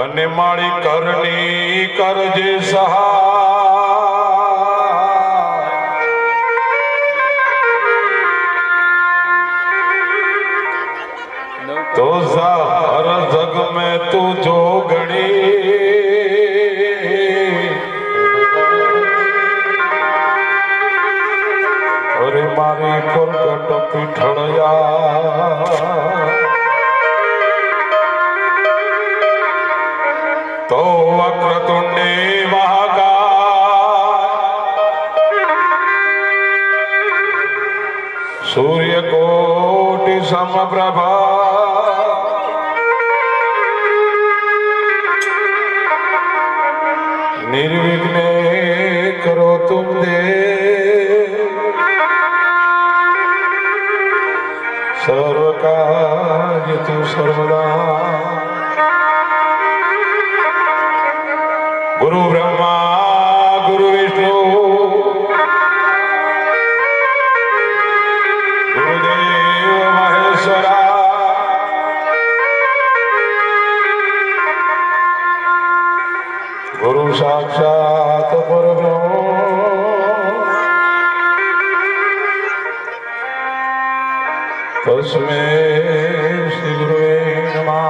અને મારી કરણી કરજે સહાય તો હર જગ में तू जोगणी अरे मारी प्रगट पीठड़या तो वक्रतुंडे महाकाय सूर्यकोटि समप्रभा निर्विघ्ने करो तुम दे सर्व कार्य तू सर्वदा गुरु ब्रह्मा गुरु विष्णु गुरुदेव महेश्वरा गुरु साक्षात परब्रह्म तस्मै श्री गुरुवे नमः।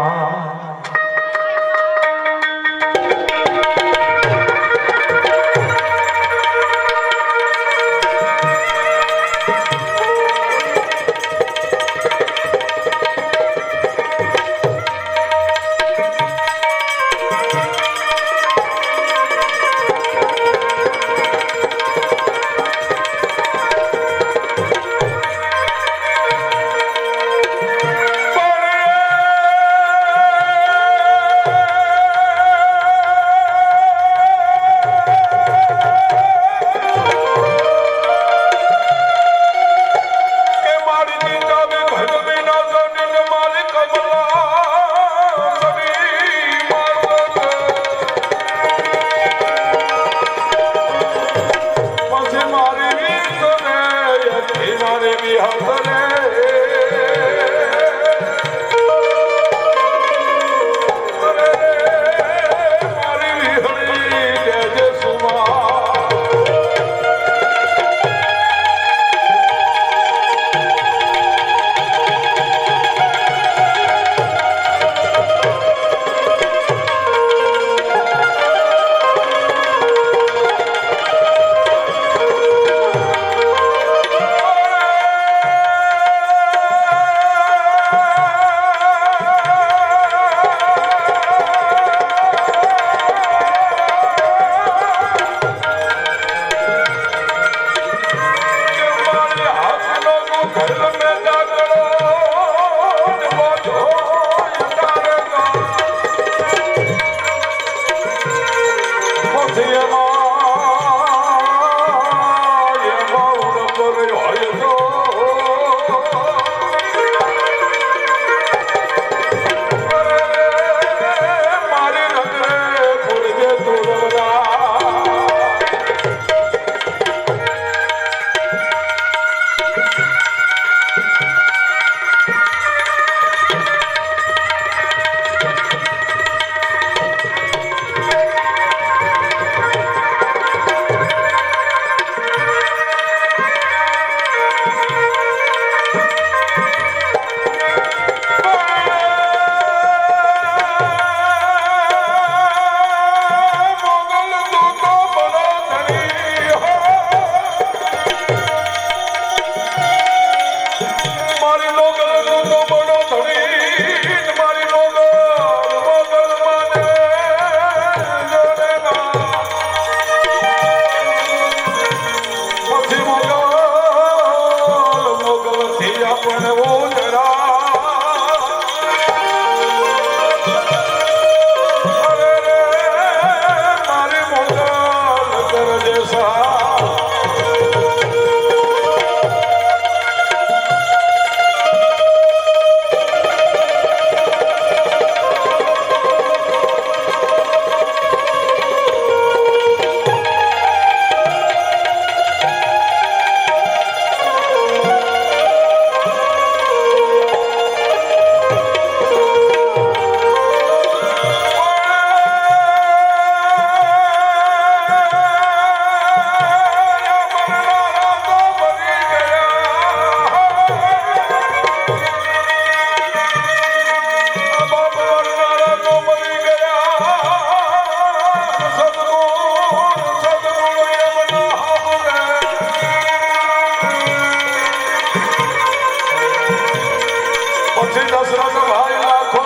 પછી દશરથ ભાઈ લાખો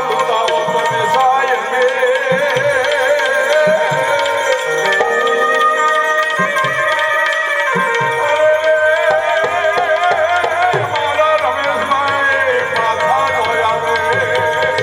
લૂંટાવો તમે સાહેબ મારા રમેશભાઈ માથા જોયા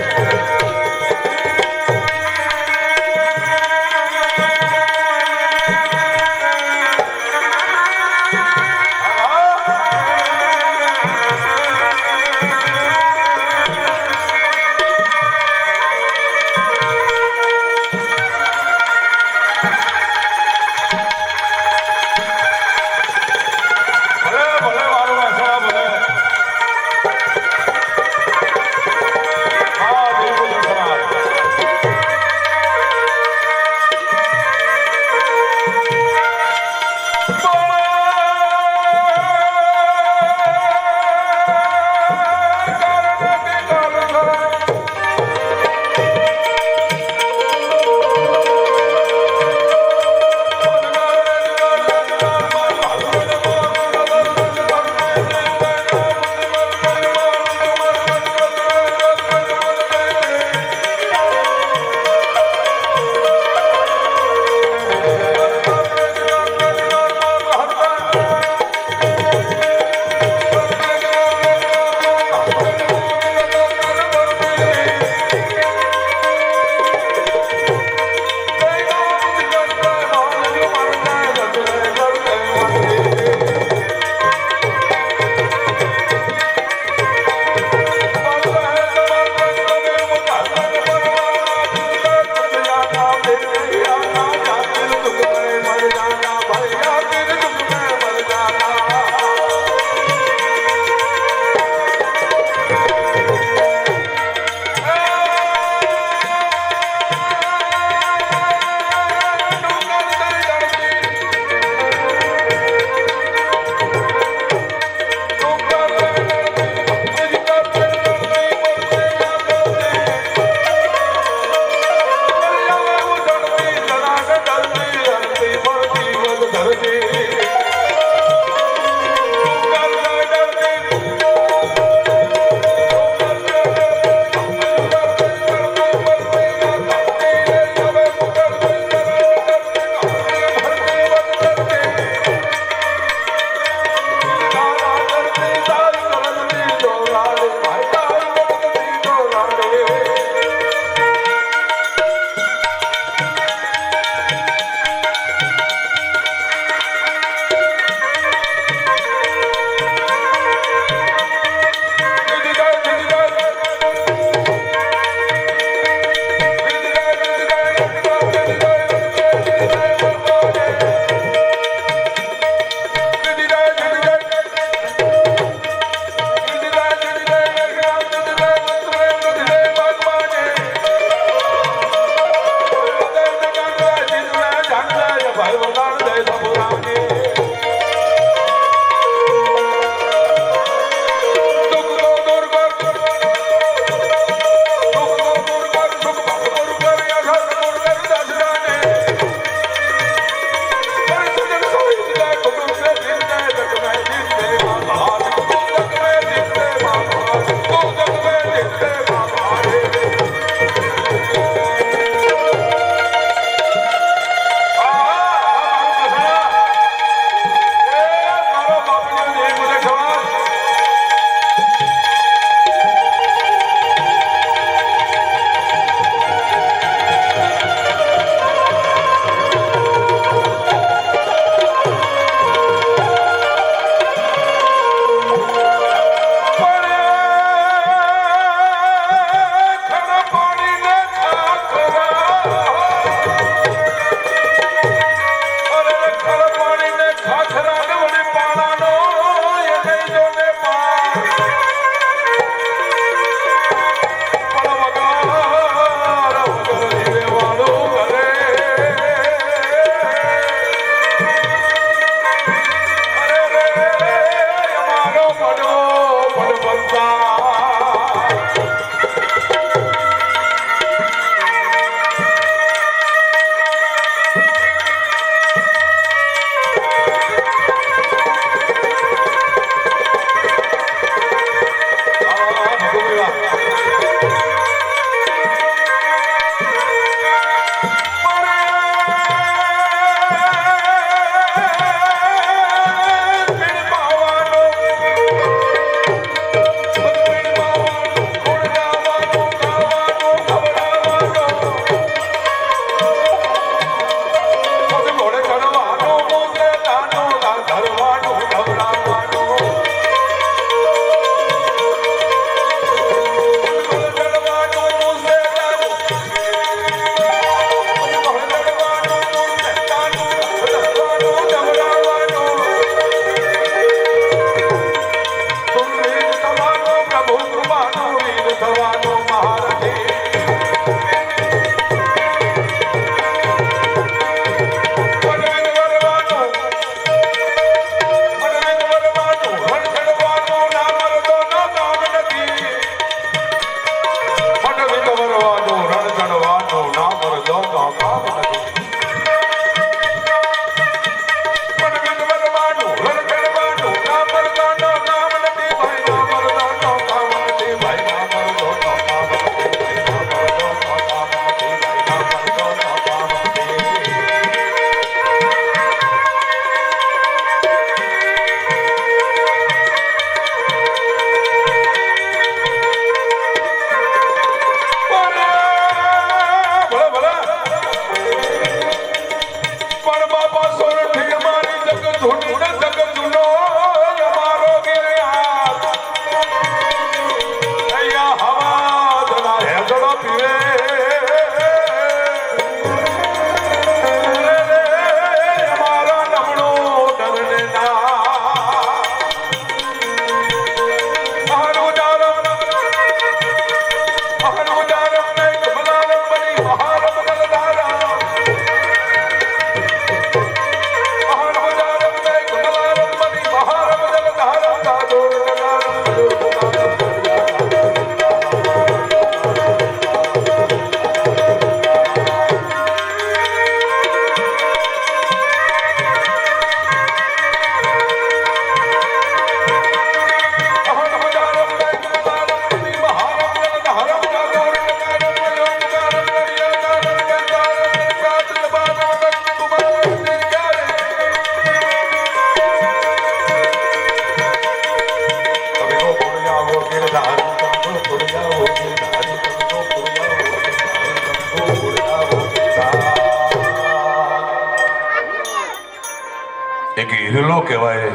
હીરો કહેવાય,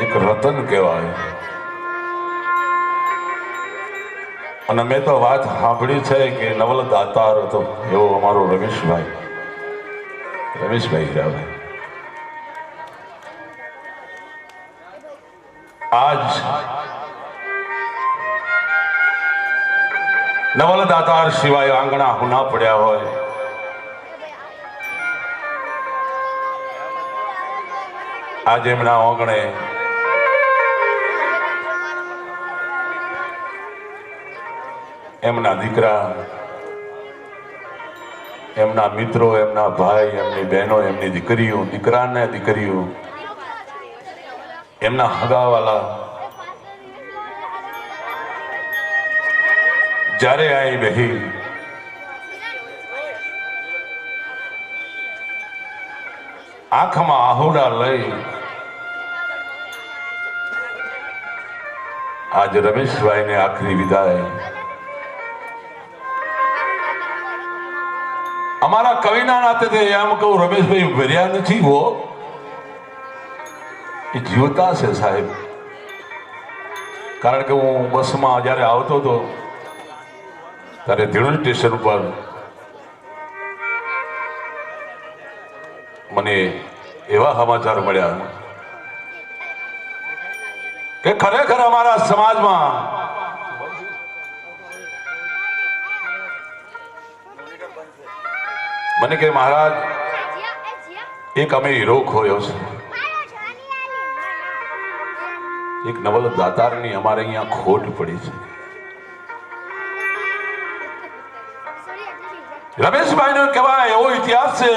એક રતન કહેવાય. અને મેં તો વાત સાંભળી છે કે નવલ દાતાર હતો એવો અમારો રમેશભાઈ હીરાભાઈ. આજ નવલ દાતાર સિવાય આંગણા હુના પડ્યા હોય. આજે એમના આંગણે એમના દીકરા, એમના મિત્રો, એમના ભાઈ, એમની બહેનો, એમની દીકરીઓ, દીકરાને દીકરીઓ, એમના હગાવાલા જ્યારે અહીં બેહી આંખમાં આહુડા લઈ આજ રમેશભાઈને આખરી વિદાય. અમારા કવિના નાતે એમ કહું, રમેશભાઈ ભર્યા નથી હો, એ જીવતા છે સાહેબ. કારણ કે હું બસમાં જયારે આવતો હતો ત્યારે ધીણોજ સ્ટેશન ઉપર મને એવા સમાચાર મળ્યા કે ખરેખર અમારા સમાજમાં મને કે મહારાજ એક અમે હીરો ખોયો છે. એક નવલ દાતારની અમારે અહીંયા ખોટ પડી છે. રમેશભાઈ નો કહેવાય એવો ઇતિહાસ છે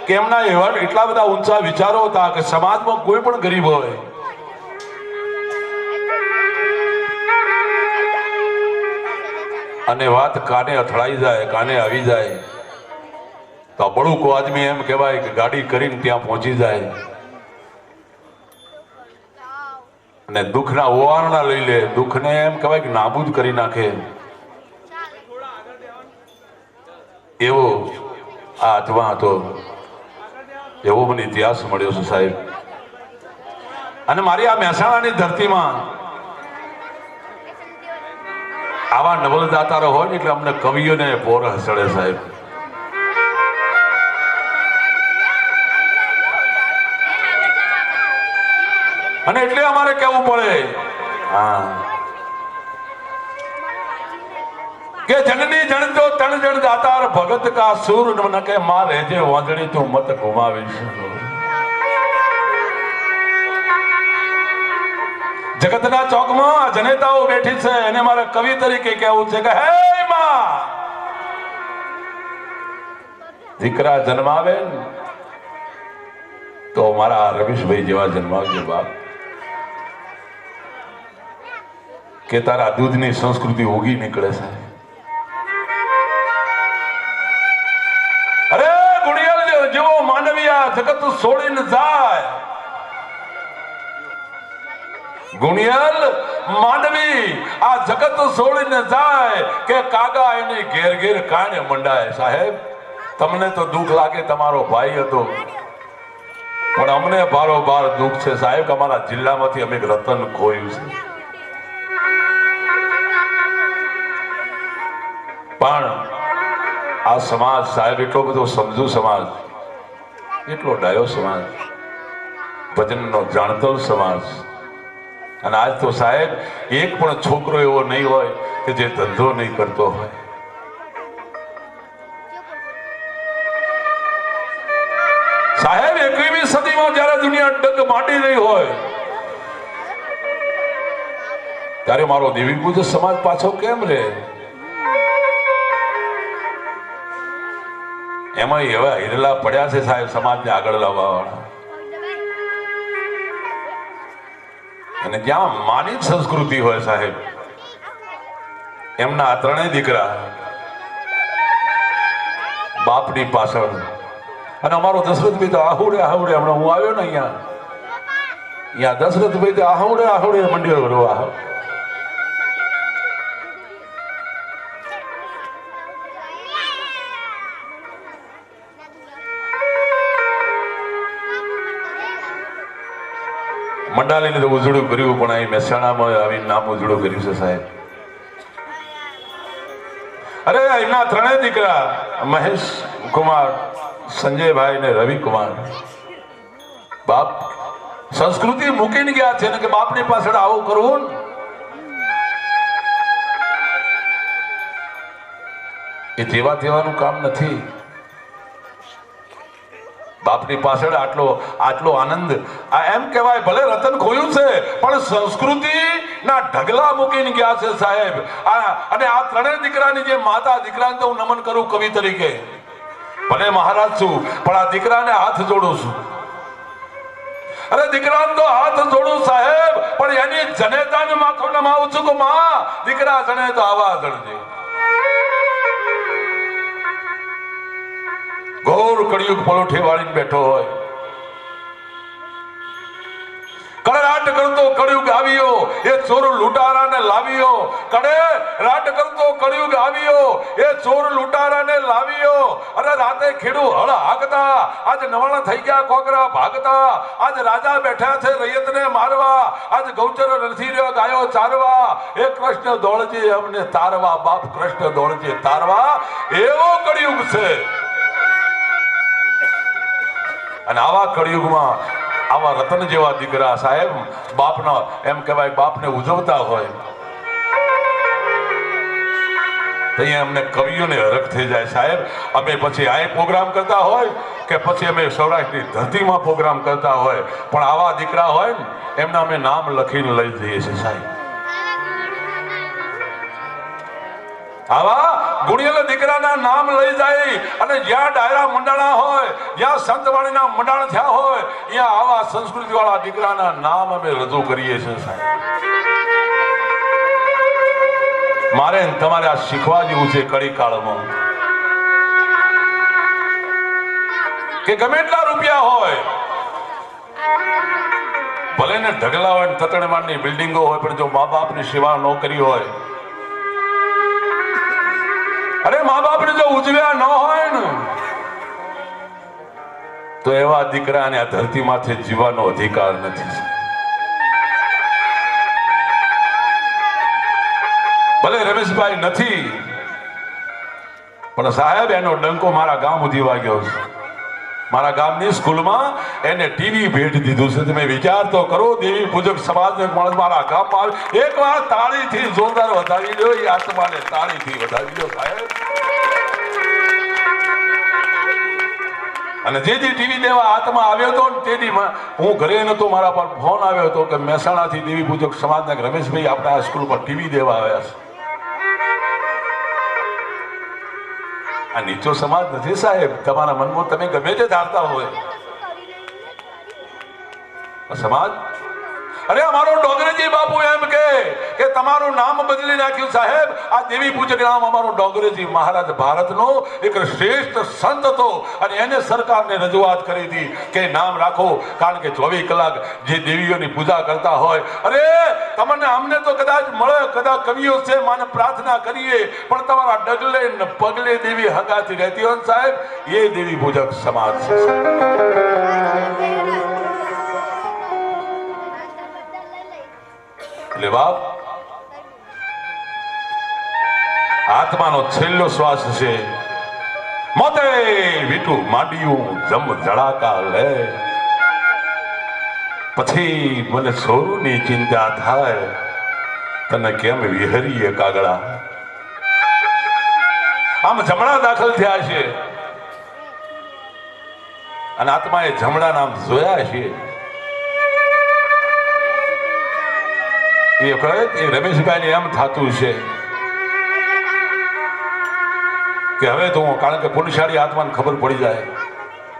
કે એમના એવા એટલા બધા ઊંચા વિચારો હતા કે સમાજમાં કોઈ પણ ગરીબ હોય અને વાત કાને અથડાઈ જાય, કાને આવી જાય તો બળુકો આદમી એમ કહેવાય કે ગાડી કરીને ત્યાં પહોંચી જાય અને દુઃખના ઓવારણા લઈ લે, દુઃખને એમ કહેવાય કે નાબૂદ કરી નાખે. એવો આ આત્મા હતો, એવો મને ઇતિહાસ મળ્યો છે સાહેબ. અને મારી આ મહેસાણાની ધરતીમાં આવા નવલદાતારો હોય ને એટલે અમને કવિઓને પોર હસડે સાહેબ. અને એટલે અમારે કેવું પડે કે જનની જણતો તણ જણ દાતાર ભગત કા સુર ન કે મારે જે વાંદડી તું મત ઘુમાવીશ. જગતના ચોકમાં જનેતાઓ બેઠી છે એને મારે કવિ તરીકે કહેવું છે કે હે માં, દીકરા જન્માવે તો મારા રમેશભાઈ જેવા જન્માવજો બાપ, કે તારા દૂધની સંસ્કૃતિ ઉગી નીકળે છે. અરે ગુણિયલ જેવો માનવીયા જગત છોડીને જાય, ગુણિયલ માનવી આ જગત છોડીને જાય કે કાગા એની ઘેર ઘેર કાને મંડાય. સાહેબ તમને તો દુઃખ લાગે, તમારો ભાઈ હતો, પણ અમને બારોબાર દુઃખ છે સાહેબ કે અમારા જિલ્લામાંથી અમે રતન ખોયું છે. પણ આ સમાજ સાહેબ એટલો બધો સમજુ સમાજ, એટલો ડાયો સમાજ, ભજનનો જાણતો સમાજ. અને આજ તો સાહેબ એક પણ છોકરો એવો નહીં હોય કે જે ધંધો નહીં કરતો હોય. સાહેબ 21મી સદીમાં જયારે દુનિયા ડગ માંડી રહી હોય ત્યારે મારો દેવી પૂજક સમાજ પાછો કેમ રહે? એમાં એવા હિરલા પડ્યા છે સાહેબ સમાજને આગળ લાવવા વાળા. અને જ્યાં માનિત સંસ્કૃતિ હોય સાહેબ, એમના ત્રણેય દીકરા બાપની પાછળ, અને અમારો દશરથભાઈ તો આહુડે હમણાં હું આવ્યો ને અહીંયા દશરથભાઈ તો આહુડે મંડ્યો રોવા. મંડાલીને તો ઉજળું કર્યું, પણ અહીં મહેસાણામાં આવીને નામ ઉજળું કર્યું છે સાહેબ. અરે એમના ત્રણેય દીકરા મહેશ કુમાર, સંજયભાઈ ને રવિકુમાર, બાપ સંસ્કૃતિ મૂકીને ગયા છે ને કે બાપની પાછળ આવું કરવું. એ જેવા તેવાનું કામ નથી. બાપની પાછળ આટલો આનંદ, આ એમ કહેવાય ભલે રતન ખોયું છે પણ સંસ્કૃતિ ના ઢગલા મૂકીને ગયા છે સાહેબ. અને આ ત્રણેય દીકરાની જે માતા, દીકરાને તો હું નમન કરું કવિ તરીકે. ભલે મહારાજ છું પણ આ દીકરાને હાથ જોડું છું. અરે દીકરાને તો હાથ જોડું સાહેબ, પણ એની જનેતાને માથું નમાવું છું કે માં દીકરા જણે તો આવા જણજે. ઘોર કળિયુગ પલોઠે વાળીને બેઠો હોય, કડરાટ કરતો કળિયુગ આવ્યો, એ ચોર લૂંટારાને લાવ્યો. કડરાટ કરતો કળિયુગ આવ્યો, એ ચોર લૂંટારાને લાવ્યો. અરે રાતે ખેડૂ હળ હાંકતા, આજ નવાણા થઈ ગયા કોકરા ભાગતા. આજ રાજા બેઠા છે રૈયતને મારવા, આજ ગૌચર નથી રહ્યો ગાયો ચારવા. એ કૃષ્ણ દોડજે અમને તારવા, બાપ કૃષ્ણ દોડજે તારવા. એવો કળિયુગ છે. અને આવા કળિયુગમાં આવા રતન જેવા દીકરા સાહેબ બાપનો એમ કહેવાય બાપને ઉજવતા હોય તો અહીંયા અમને કવિઓને હરખ થઈ જાય સાહેબ. અમે પછી આ પ્રોગ્રામ કરતા હોય કે પછી અમે સૌરાષ્ટ્રની ધરતીમાં પ્રોગ્રામ કરતા હોય, પણ આવા દીકરા હોય ને એમના અમે નામ લખીને લઈ જઈએ છીએ સાહેબ. આવા ગુણિયેલા દીકરાના નામ લઈ જાય અને જ્યાં ડાયરા મંડાણા હોય, જ્યાં સંતવાણીના મંડાણ થયા હોય, ત્યાં આવા સંસ્કૃતિ વાળા દીકરાના નામ અમે રજૂ કરીએ છીએ સાહેબ. મારે તમારે આ શીખવા જેવું છે કડી કાળમાં કે ગમે એટલા રૂપિયા હોય, ભલે ને ઢગલા હોય, તતણમાળની બિલ્ડિંગો હોય, પણ જો મા બાપની સેવા ન કરી હોય, અરે મા બાપને જો ઉજવ્યા ન હોય ને, તો એવા દીકરાને આ ધરતીમાંથી જીવવાનો અધિકાર નથી. ભલે રમેશભાઈ નથી, પણ સાહેબ એનો ડંકો મારા ગામ સુધી વાગ્યો છે. મારા ગામની સ્કૂલમાં એને ટીવી ભેટ દીધું છે. તમે વિચાર તો કરો, દેવી પૂજક સમાજનો માણસ મારા ગામમાં એકવાર તાળીથી જોરદાર વધાવી લ્યો, એ આત્માને તાળીથી વધાવી લ્યો સાહેબ. અને જે ટીવી દેવા આત્મા આવ્યો હતો ને તેથી હું ઘરે નતો, મારા પર ફોન આવ્યો હતો કે મહેસાણાથી દેવી પૂજક સમાજના રમેશભાઈ આપણા આ સ્કૂલ પર ટીવી દેવા આવ્યા છે. આ નીચો સમાજ નથી સાહેબ. તમારા મનમાં તમે ગમે તે ધારતા હોય સમાજ. અરે અમારો ડોંગરેજી બાપુ એમ કે તમારું નામ બદલી નાખ્યું સાહેબ. આ દેવી પૂજક નામ અમારો ડોંગરેજી મહારાજ ભારતનો એક શ્રેષ્ઠ સંત હતો અને એને સરકારને રજૂઆત કરી હતી કે નામ રાખો, કારણ કે 24 કલાક જે દેવીઓની પૂજા કરતા હોય. અરે તમને અમને તો કદાચ મળે, કદાચ કવિઓ છે માને પ્રાર્થના કરીએ, પણ તમારા ડગલે ને પગલે દેવી હગાથી રહેતી હોય સાહેબ, એ દેવી પૂજક સમાજ છે. એટલે બાપ આત્માનો છેલ્લો શ્વાસ છે. મોતે વીટું માંડ્યું જમ જડાકા લે, પછી મને સોરુની ચિંતા થાય, તને કેમ વિહરીએ કાગડા. આમ જમણા દાખલ થયા છે અને આત્માએ જમણા નામ જોયા છે. એ રમેશભાઈને એમ થતું છે કે હવે તો હું, કારણ કે પુણ્યશાળી આત્માને ખબર પડી જાય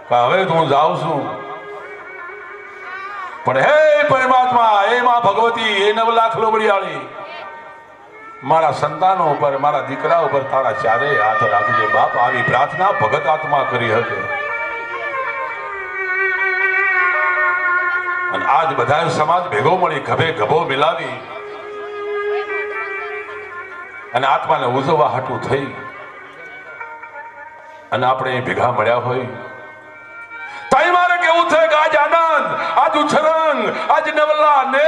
કે હવે તો હું જાઉં છું, પણ હે પરમાત્મા, હે માં ભગવતી, હે 9 લાખ લોબડિયાળી, મારા સંતાનો ઉપર, મારા દીકરા ઉપર તારા ચારેય હાથ રાખજે બાપ. આવી પ્રાર્થના ભગત આત્મા કરી હતી. અને આજ બધા સમાજ ભેગો મળી ખભે ખભો મિલાવી અને આત્માને ઉજવવા હાટું થઈ અને આપણે ભેગા મળ્યા હોય. તાઈ મારે કેવું છે કે આજ આના ચાંદ આજ ઉછરંગ આજ નવલા ને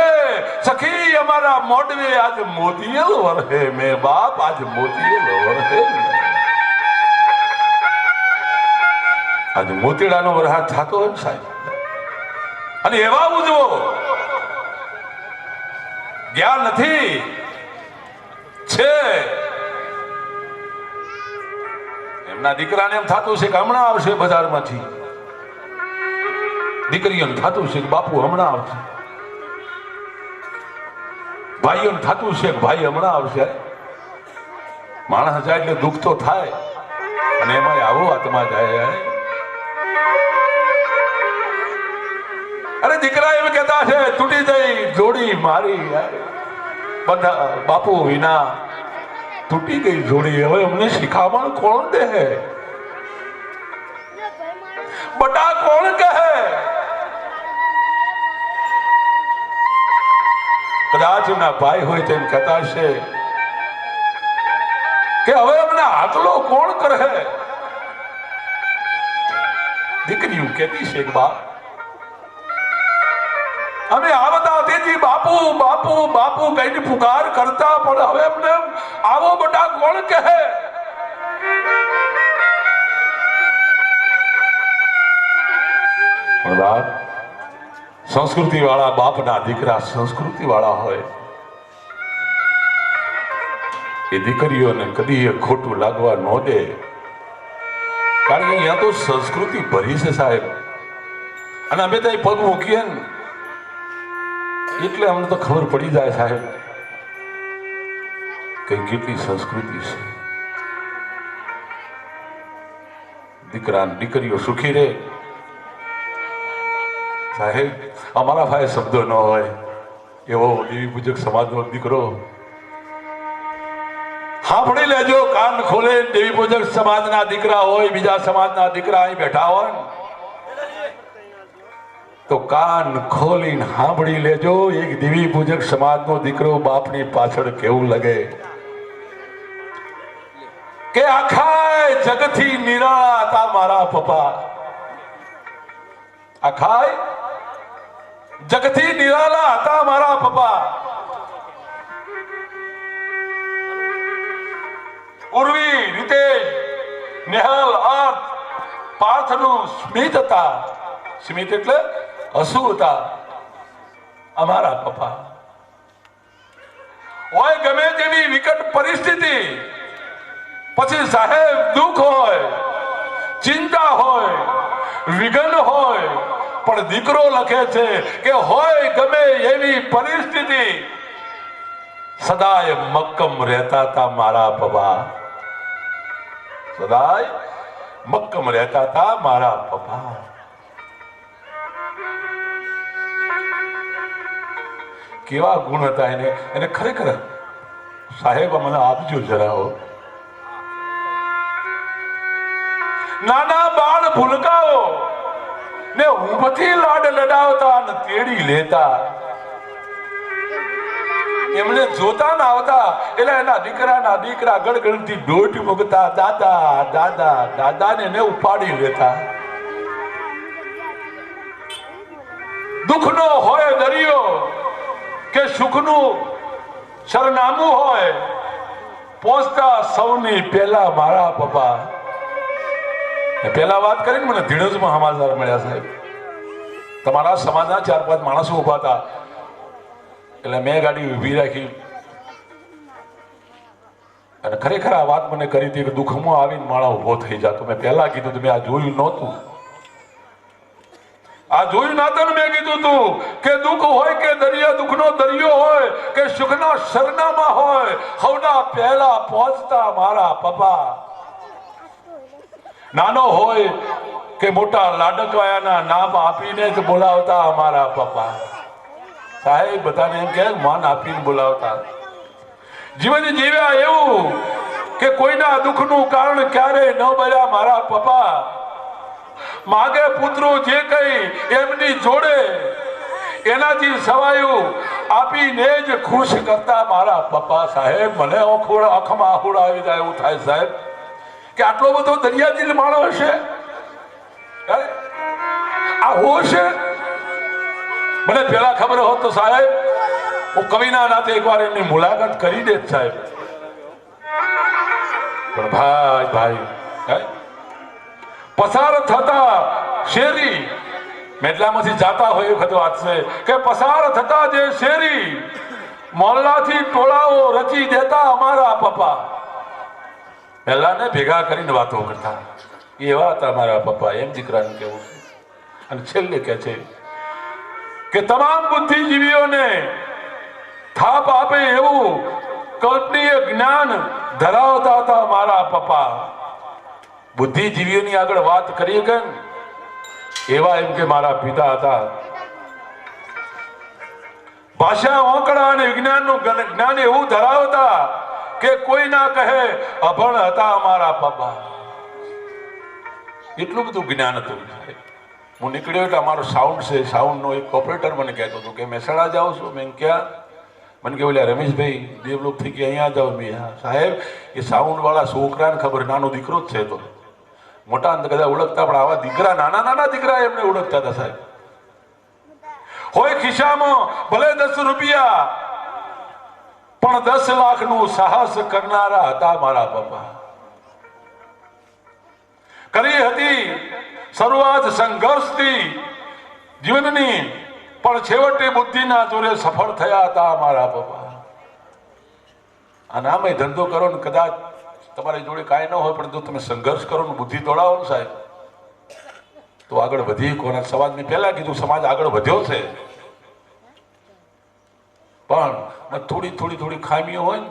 સખી અમારા મોડવે આજ મોતીયલ વરહે મેં બાપ આજ મોતીયલ વરહે આજ મોતીડાનો વરસાદ થતો હોય સાહેબ અને એવા ઉજવો જ્ઞાન નથી છે એમના દીકરાને એમ થતું છે કે હમણાં આવશે બજારમાંથી દીકરીઓને થતું છે કે બાપુ હમણાં આવશે ભાઈઓને થતું છે કે ભાઈ હમણાં આવશે માણસ જાય એટલે દુઃખ તો થાય અને એમાં આવો આત્મા જાય અરે દીકરા એમ કહેતા છે તૂટી જઈ જોડી મારી બધા બાપુ વિના તૂટી ગઈ જોડી હવે અમને શિખામણ કોણ દે બટા કોણ કહે કદાચ એમના ભાઈ હોય તેમ કહેતા છે કે હવે અમને આટલો કોણ કરે દીકરીઓ કહેતી છે કે બાપ અમે આવતા તેથી બાપુ બાપુ બાપુ કઈને પુકાર કરતા પણ હવે અમને આવો બટા કોણ કહે સંસ્કૃતિ વાળા બાપના દીકરા સંસ્કૃતિ વાળા હોય એ દીકરીઓને કદી ખોટું લાગવા ન દે કારણ કે અહીંયા તો સંસ્કૃતિ ભરી છે સાહેબ અને અમે ત્યાં પગ મૂકીએ ને એટલે અમને તો ખબર પડી જાય સાહેબ કે કેટલી સંસ્કૃતિ છે દીકરા દીકરીઓ સુખી રહે સાહેબ અમારા ભાઈ શબ્દો ન હોય એવો દેવી પૂજક સમાજનો દીકરો સાંભળી લેજો કાન ખોલે દેવી પૂજક સમાજના દીકરા હોય બીજા સમાજના દીકરા અહીં બેઠા હોય તો કાન ખોલીને સાંભળી લેજો એક દેવી પૂજક સમાજનો દીકરો બાપની પાછળ કેવું લાગે કે આખા જગતથી નિરાળા હતા મારા પપ્પા આખા જગતથી નિરાળા હતા મારા પપ્પા ઉર્વી રીતેશ નેહલ અર્થ પાર્થનું સ્મિત હતા સ્મિત એટલે હસુ હતા અમારા પપ્પા હોય ગમે તેવી વિકટ પરિસ્થિતિ પછી સાહેબ દુઃખ હોય ચિંતા હોય વિઘ્ન હોય પણ દીકરો લખે છે કે હોય ગમે એવી પરિસ્થિતિ સદાય મક્કમ રહેતા હતા મારા પપ્પા સદાય મક્કમ રહેતા હતા મારા પપ્પા કેવા ગુણ હતા એને ખરેખર સાહેબ મને આપજો જરા નાના બાળ ભૂલકાઓ ને ઊંઘથી લાડ લડાવતા અને તેડી લેતા એમને જોતા ના આવતા એટલે એના દીકરા ગળગળથી દોઢ મૂકતા દાદા દાદા દાદા ને ઉપાડી લેતા દુઃખનો હોય દરિયો કે સુખનું સરનામું હોય પહોંચતા સૌની પહેલા મારા પપ્પા પહેલા વાત કરીને મને ધીણજમાં સમાચાર મળ્યા સાહેબ તમારા સમાજના 4-5 માણસો ઉભા હતા એટલે મેં ગાડી ઊભી રાખી અને ખરેખર આ વાત મને કરી હતી કે દુઃખમાં આવીને માળા ઉભો થઈ જતો મેં પહેલા કીધું મેં આ જોયું નહોતું આ જોયું નાતું મેં કીધું તું કે દુઃખ હોય કે દરિયા દુઃખનો દરિયો હોય કે સુખના સરનામા હોય હવના પહેલા પહોંચતા મારા પપ્પા નાનો હોય કે મોટા લાડકવાયાના નામ આપીને જ બોલાવતા અમારા પપ્પા સાહેબ બધાને એમ કે માન આપીને બોલાવતા જીવન જીવ્યા એવું કે કોઈના દુઃખનું કારણ ક્યારે ન બન્યા મારા પપ્પા માગે પુત્રો જે કઈ એમની જોડે એનાથી સવાયું આપીને જ ખુશ કરતા મારા પપ્પા સાહેબ મને આંખમાં આહુડા આવી જાય એવું થાય સાહેબ કે આટલો બધો દરિયાદિલ માણસ હશે આ હોશે મને પેલા ખબર હોત તો સાહેબ હું કવિના નાતે એકવાર એમની મુલાકાત કરી દે સાહેબ. પણ ભાઈ પસાર થતા શેરી મેટલામાંથી જાતા હોય એ વખત વાત છે કે પસાર થતા જે શેરી મોહલ્લાથી ટોળાઓ રચી દેતા અમારા પપ્પા. પહેલા ને ભેગા કરીને વાતો કરતા એવા હતા મારા પપ્પા, એમ દીકરાને કેવું છે. અને છેલ્લે કે છે કે તમામ બુદ્ધિજીવીઓને થાપ આપે એવું કલ્પનીય જ્ઞાન ધરાવતા હતા મારા પપ્પા. બુદ્ધિજીવીઓની આગળ વાત કરીએ કે એવા એમ કે મારા પિતા હતા. ભાષા ઓંકડા અને વિજ્ઞાનનું જ્ઞાન એવું ધરાવતા કે કોઈ ના કહે અભણ હતા અમારા પપ્પા. એટલું બધું જ્ઞાન હતું. હું નીકળ્યો એટલે અમારો સાઉન્ડ છે, સાઉન્ડનો એક ઓપરેટર મને કહેતો હતો કે મહેસાણા જાઓ છો. મેં ક્યાં? મને કે બોલ્યા રમેશભાઈ ડેવલપ થઈ ગયા અહીંયા જાઓ. મેં હા સાહેબ એ સાઉન્ડ વાળા છોકરાને ખબર, નાનો દીકરો જ છે તો મોટા કદાચ ઓળખતા, પણ આવા દીકરા નાના નાના દીકરા એમને ઓળખતા હતા સાહેબ. હોય ખિસ્સામાં ભલે 10 રૂપિયા પણ 10 લાખનું સાહસ કરનારા હતા મારા પપ્પા. કરી હતી શરૂઆત સંઘર્ષથી જીવનની, પણ છેવટે બુદ્ધિના જોરે સફળ થયા હતા મારા પપ્પા. અને આમે ધંધો કરો ને કદાચ તમારી જોડે કાંઈ ન હોય, પણ જો તમે સંઘર્ષ કરો ને બુદ્ધિ દોડાવો ને સાહેબ તો આગળ વધી. કોના સમાજની પહેલા કીધું સમાજ આગળ વધ્યો છે, પણ થોડી થોડી થોડી ખામીઓ હોય ને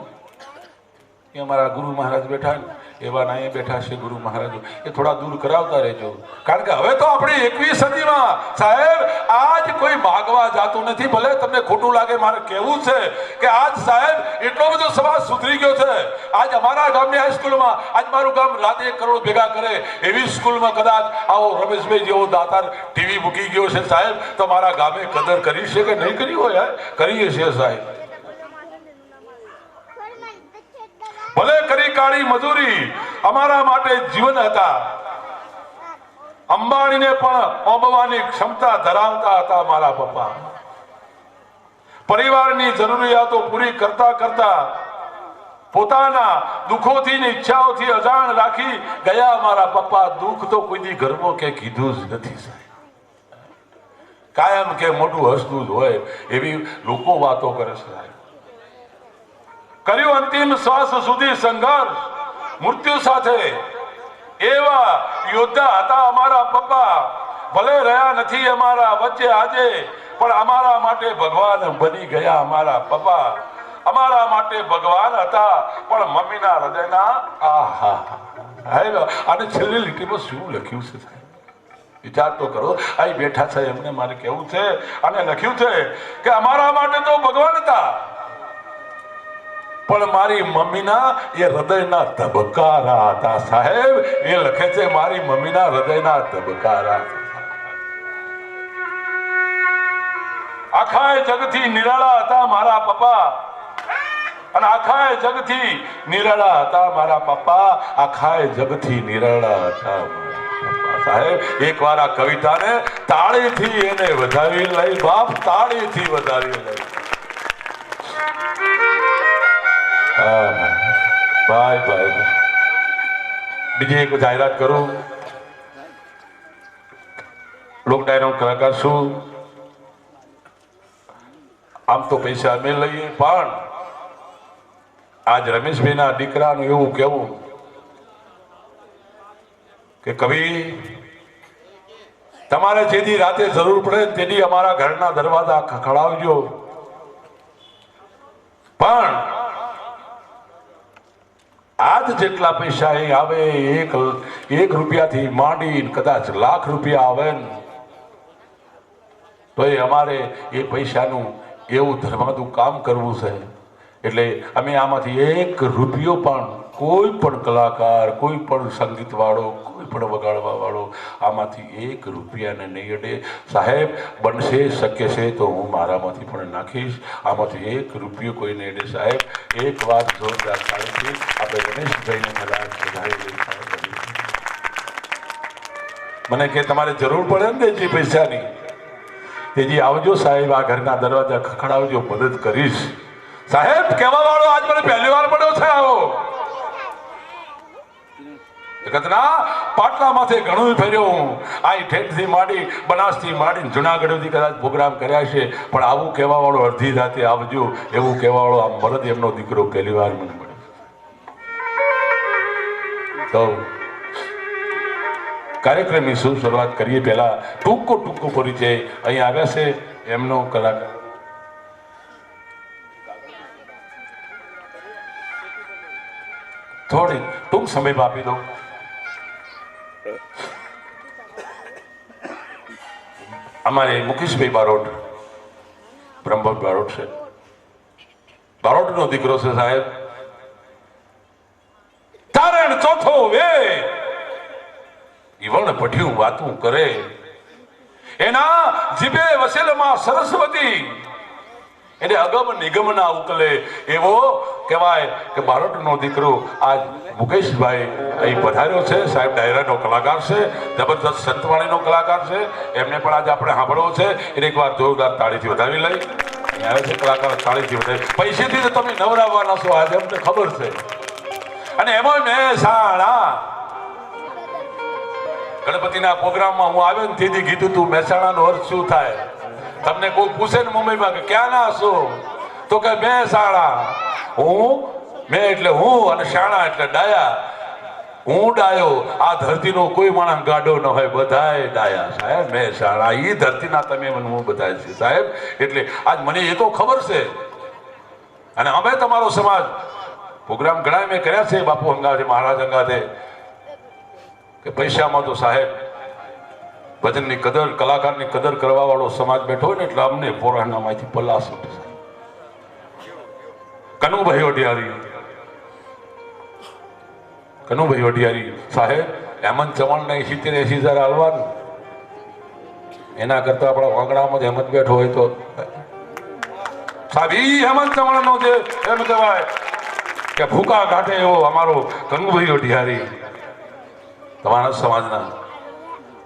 એ અમારા ગુરુ મહારાજ બેઠા ને એવા ના બેઠા છે ગુરુ મહારાજો, એ થોડા દૂર કરાવતા રહેજો. કારણ કે હવે તો આપણી 21મી સદીમાં સાહેબ આજ કોઈ માગવા જાતું નથી. ભલે તમને ખોટું લાગે, મારે કહેવું છે કે આજ સાહેબ એટલો બધો સમાજ સુધરી ગયો છે. આજ અમારા ગામની હાઈસ્કૂલમાં, આજ મારું ગામ રાતે 1 કરોડ ભેગા કરે એવી સ્કૂલમાં કદાચ આવો રમેશભાઈ જેવો દાતાર ટીવી મૂકી ગયો છે સાહેબ, તો મારા ગામે કદર કરી છે કે નહીં કરી હોય? કરીએ છીએ સાહેબ. ભલે કરી કાળી મજૂરી અમારા માટે જીવન હતા. અંબાણીને પણ ઓબવાની ક્ષમતા ધરાવતા હતા મારા પપ્પા. પરિવારની જરૂરિયાતો પૂરી કરતા કરતા પોતાના દુઃખોથી ને ઈચ્છાઓથી અજાણ રાખી ગયા મારા પપ્પા. દુઃખ તો કોઈની ઘરમાં કે કીધું જ નથી સાહેબ. કાયમ કે મોટું હસતું જ હોય એવી લોકો વાતો કરે છે. કર્યું અંતિમ શ્વાસ સુધી સંઘર્ષ મૃત્યુ સાથે એવા યોદ્ધા હતા અમારા પપ્પા. ભલે રહ્યા નથી અમારા વચ્ચે આજે, પણ અમારા માટે ભગવાન બની ગયા અમારા પપ્પા. અમારા માટે ભગવાન હતા, પણ મમ્મીના હૃદયના અને છેલ્લી લીટીમાં શું લખ્યું છે સાહેબ? વિચાર તો કરો. અહીં બેઠા છે એમને મારે કેવું છે, અને લખ્યું છે કે અમારા માટે તો ભગવાન હતા, પણ મારી મમ્મીના એ હૃદયના ધબકારા હતા સાહેબ. એ લખે છે મારી મમ્મીના હૃદયના ધબકારા. આખા જગથી નિરાળા હતા મારા પપ્પા, અને આખા જગથી નિરાળા હતા મારા પપ્પા. આખા જગથી નિરાળા હતા સાહેબ. એકવાર આ કવિતાને તાળીથી એને વધાવી લઈ બાપ, તાળીથી વધાવી લઈ. ભાઈ ભાઈ બીજી એક જાહેરાત કરું. લોક ડાયરો કલાકાર છું. આમ તો પૈસા અમે લઈએ, પણ આજ રમેશભાઈના દીકરાનું એવું કેવું કે કવિ તમારે જેથી રાતે જરૂર પડે તેથી અમારા ઘરના દરવાજા ખખડાવજો, પણ આજ જેટલા પૈસા અહીં આવે, 1 રૂપિયાથી માંડી કદાચ લાખ રૂપિયા આવે ને તો એ અમારે એ પૈસાનું એવું ધર્માદું કામ કરવું છે. એટલે અમે આમાંથી 1 રૂપિયો પણ કોઈ પણ કલાકાર, કોઈ પણ સંગીત વાળો, કોઈ પણ વગાડવા વાળો આમાંથી 1 રૂપિયાને નહીં અડે સાહેબ. બનશે, શક્ય છે તો હું મારામાંથી પણ નાખીશ. આમાંથી 1 રૂપિયો કોઈ નહીં અડે સાહેબ. એક વાત જોરદાર તાળીથી આપણે રમેશભાઈને કદાચ વધારી લઈ. મને કે તમારે જરૂર પડે ને જે પૈસાની, તેજી આવજો સાહેબ, આ ઘરના દરવાજા ખખડાવજો, મદદ કરીશ સાહેબ. કહેવા વાળો આજ મને પહેલી વાર મળ્યો છે. આવો જગતના પાટલા માથે ઘણું ફેર્યો હું. આ ઠેઠથી માંડી, બનાસથી માંડી, જુનાગઢ સુધી કદાચ પ્રોગ્રામ કર્યા છે, પણ આવું કહેવા વાળો અડધી રાતે આવજો એવું કહેવા વાળો આ મરદ એમનો દીકરો પહેલી વાર મને મળ્યો. તો કાર્યક્રમની શું શરૂઆત કરીએ પહેલા ટૂંકો પરિચય. અહીં આવ્યા છે એમનો કલાકાર. થોડી ટૂંક સમયમાં આપી દઉં. અમારે મુકેશભાઈ બારોટ, બ્રહ્મભટ્ટ બારોટ છે, બારોટનો દીકરો છે સાહેબ. તારણ ચોથો વે ઈવણ પઠ્યું વાતું કરે, એના જીભે વસેલમાં સરસ્વતી, એને અગમ નિગમ ના ઉકલે. એવો કહેવાય કે બારોટનો દીકરો આજ મુકેશભાઈ અહીં પધાર્યો છે સાહેબ. ડાયરાનો કલાકાર છે, જબરદસ્ત સંતવાણીનો કલાકાર છે. એમને પણ આજે આપણે સાંભળવો છે. એને એકવાર જોરદાર તાળીથી વધાવી લઈ. અહીં આવે છે કલાકાર, તાળીથી વધાવી. પૈસેથી તો તમે નવરાવવાના છો આજે, અમને ખબર છે. અને એમાં મહેસાણા ગણપતિના પ્રોગ્રામમાં હું આવ્યો ને તેથી કીધું તું મહેસાણાનો અર્થ શું થાય. તમને કોઈ પૂછે ને મુંબઈમાં કે ક્યાં ના છો, તો કે મહેસાણા. હું મેં એટલે હું અને શાણા એટલે ડાયા. હું ડાયો. આ ધરતીનો કોઈ માણસ ગાડો ન હોય, બધાય ડાયા સાહેબ. મહેસાણા એ ધરતીના તમે મને હું બધાય છે સાહેબ. એટલે આજ મને એ તો ખબર છે. અને અમે તમારો સમાજ પ્રોગ્રામ ઘણા મેં કર્યા છે બાપુ અંગાથે, મહારાજ અંગાથે, કે પૈસામાં તો સાહેબ ભજનની કદર, કલાકારની કદર કરવા વાળો સમાજ બેઠો હોય ને એટલે અમને પોરાણામાંથી પલાસ ઉઠે. કનુભાઈ વઢિયારી, કનુભાઈ વઢિયારી સાહેબ, હેમંત ચૌહાણને 70-80 હજાર હાલવાનું, એના કરતા આપણા વાંગડામાં જ હેમંત બેઠો હોય તો સાહેબ ઈ હેમંત ચૌહાણનો જે એમ કહેવાય કે ભૂકા કાઢે એવો અમારો કનુભાઈ વઢિયારી તમારા સમાજના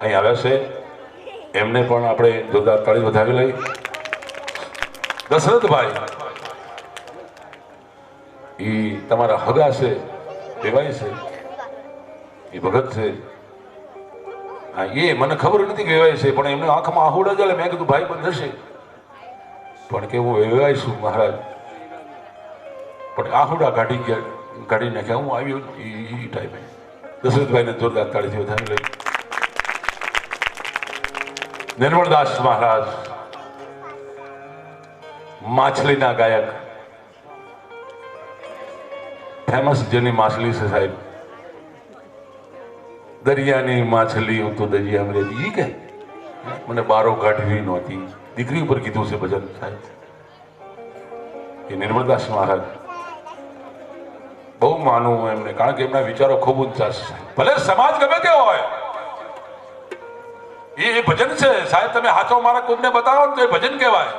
અહીં આવ્યા છે. એમને પણ આપણે જોરદાર તાળી વધાવી લઈ. દશરથભાઈ એ તમારા હગા છે, કહેવાય છે, એ ભગત છે. હા એ મને ખબર નથી કહેવાય છે, પણ એમને આંખમાં આહુડા ચાલે. મેં કીધું ભાઈ બંધ હશે, પણ કેવું વેવાય છું મહારાજ, પણ આહુડા કાઢી નાખ્યા. હું આવ્યો એ ટાઈમે. દશરથભાઈને જોરદાર તાળીથી વધાવી લઈ. નિર્મળદાસ મહારાજ માછલીના ગાયક, ફેમસ જેની માછલી છે સાહેબ, દરિયાની માછલી હું તો દરિયામાં રહેતી. ઈ કે મને બારો કાઢવી નહોતી, દીકરી ઉપર કીધું છે ભજન સાહેબ. એ નિર્મળદાસ મહારાજ બહુ માનું હું એમને, કારણ કે એમના વિચારો ખૂબ ઊંચા છે. ભલે સમાજ ગમે તે હોય, એ ભજન છે સાહેબ. તમે હાથો મારા કોઈને બતાવો ને તો એ ભજન કહેવાય.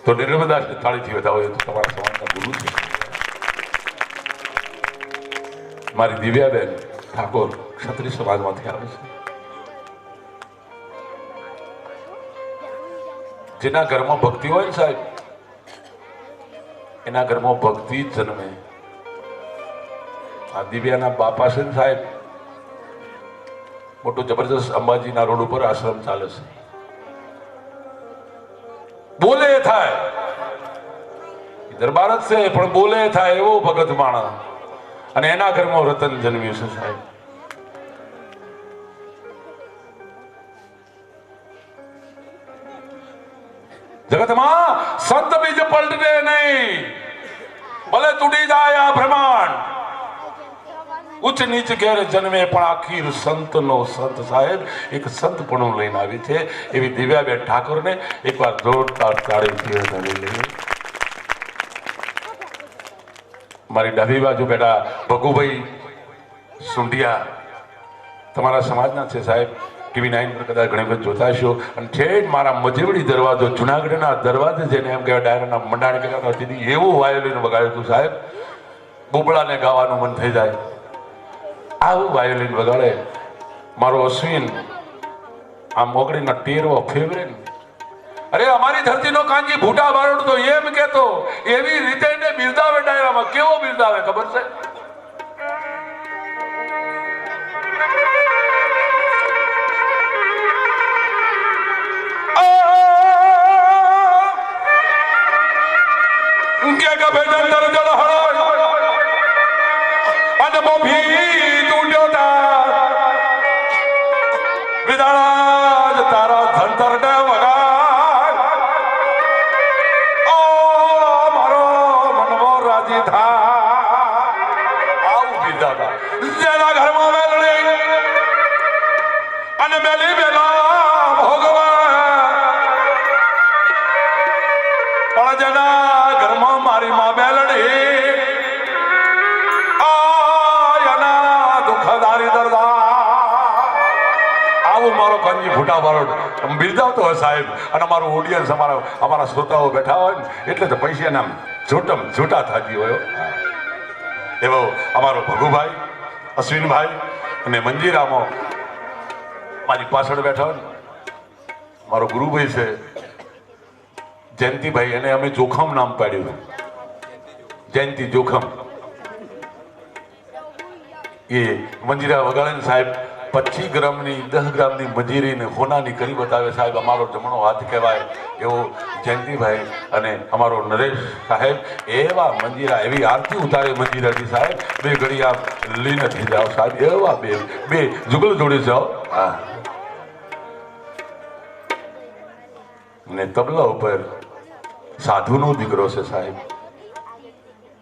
તો નિર્મળદાસની થાળીથી વધાવો એ તો તમારા સમાજના ગુરુ છે. મારી દિવ્યાબેન ઠાકોર ક્ષત્રિય સમાજમાંથી આવે છે. જેના ઘરમાં ભક્તિ હોય ને સાહેબ, એના ઘરમાં ભક્તિ જ જન્મે. આ દિવ્યાના બાપા છે ને સાહેબ, મોટો જબરદસ્ત અંબાજીના રોડ ઉપર આશ્રમ ચાલે છે. બોલે થાય દરબાર જ છે, પણ બોલે થાય એવો ભગત માણસ. અને એના ઘરમાં રતન જન્મ્યું છે સાહેબ. જગતમાં સંત બીજ પલટે નહીં, ભલે તૂટી જાય આ બ્રહ્માંડ. ઉચ્ચ નીચ ઘેર જન્મે પણ આખીર સંતનો સંત સાહેબ એક સંતપણું લઈને આવી છે. એવી દિવ્યાબેન ઠાકોરને એકવાર જોરદાર તાળીથી વધાવી લઈએ. મારી ડાબી બાજુ બેટા ભગુભાઈ સુંઢિયા તમારા સમાજના છે સાહેબ. ટીવી 9 પર કદાચ ઘણી વખત જોતા હશો. અને ઠેઠ મારા મજેવડી દરવાજો, જુનાગઢના દરવાજે જેને એમ કહેવાય ડાયરાના મંડાણી કહેવાતા હતી, એવું વાયોલિન વગાડ્યું હતું સાહેબ. બોબડાને ગાવાનું મન થઈ જાય આવું વાયોલિન વગાડે મારો અશ્વિન આ મોગડીના ટેરવો ફેવરે ને. અરે અમારી ધરતીનો કાંજી ભૂટા બારોડ તો એમ કેતો, એવી રીતે એને બિરદાવે ડાયરામાં. કેવો બિરદાવે ખબર છે? કે ભેજન દર જળ હળો અને મોભી તૂટ્યો તા વિદાળાજ તારા ધંતર ને વગાડ. ઓ મારો મનવો રાજી થા. આવું બિરદાતા જેના ઘરમાં મેલડી અને મેલી મેલા ભોગવા, પણ જેના ઘરમાં મારી માં બેલડી આયના દુઃખદારી દરદા. આવું મારો કાંજી ભૂટા બારોટ બિરદાવતો હોય સાહેબ. અને મારું ઓડિયન્સ અમારા શ્રોતાઓ બેઠા હોય ને એટલે તો પૈસાના છૂટા થાકી હોય. એવો અમારો ભગુભાઈ, અશ્વિનભાઈ અને મંજીરામાં મારી પાછળ બેઠા હોય ને મારો ગુરુભાઈ છે જયંતિભાઈ, એને અમે જોખમ નામ પાડ્યું. જયંતિ જોખમ. એ મંજીરા વગાડે સાહેબ 25 ગ્રામની 10 ગ્રામની મંજીરીને હોનાની કરી બતાવે સાહેબ. અમારો જમણો હાથ કહેવાય એવો જયંતિભાઈ અને અમારો નરેશ સાહેબ એવા મંજીરા, એવી આરતી ઉતારે મંજીરાથી સાહેબ. બે ઘડી આમ લીન થઈ જાઓ સાહેબ. એવા બે જુગલ જોડી જાઓ. હા. ને તબલા ઉપર સાધુનો દીકરો છે સાહેબ.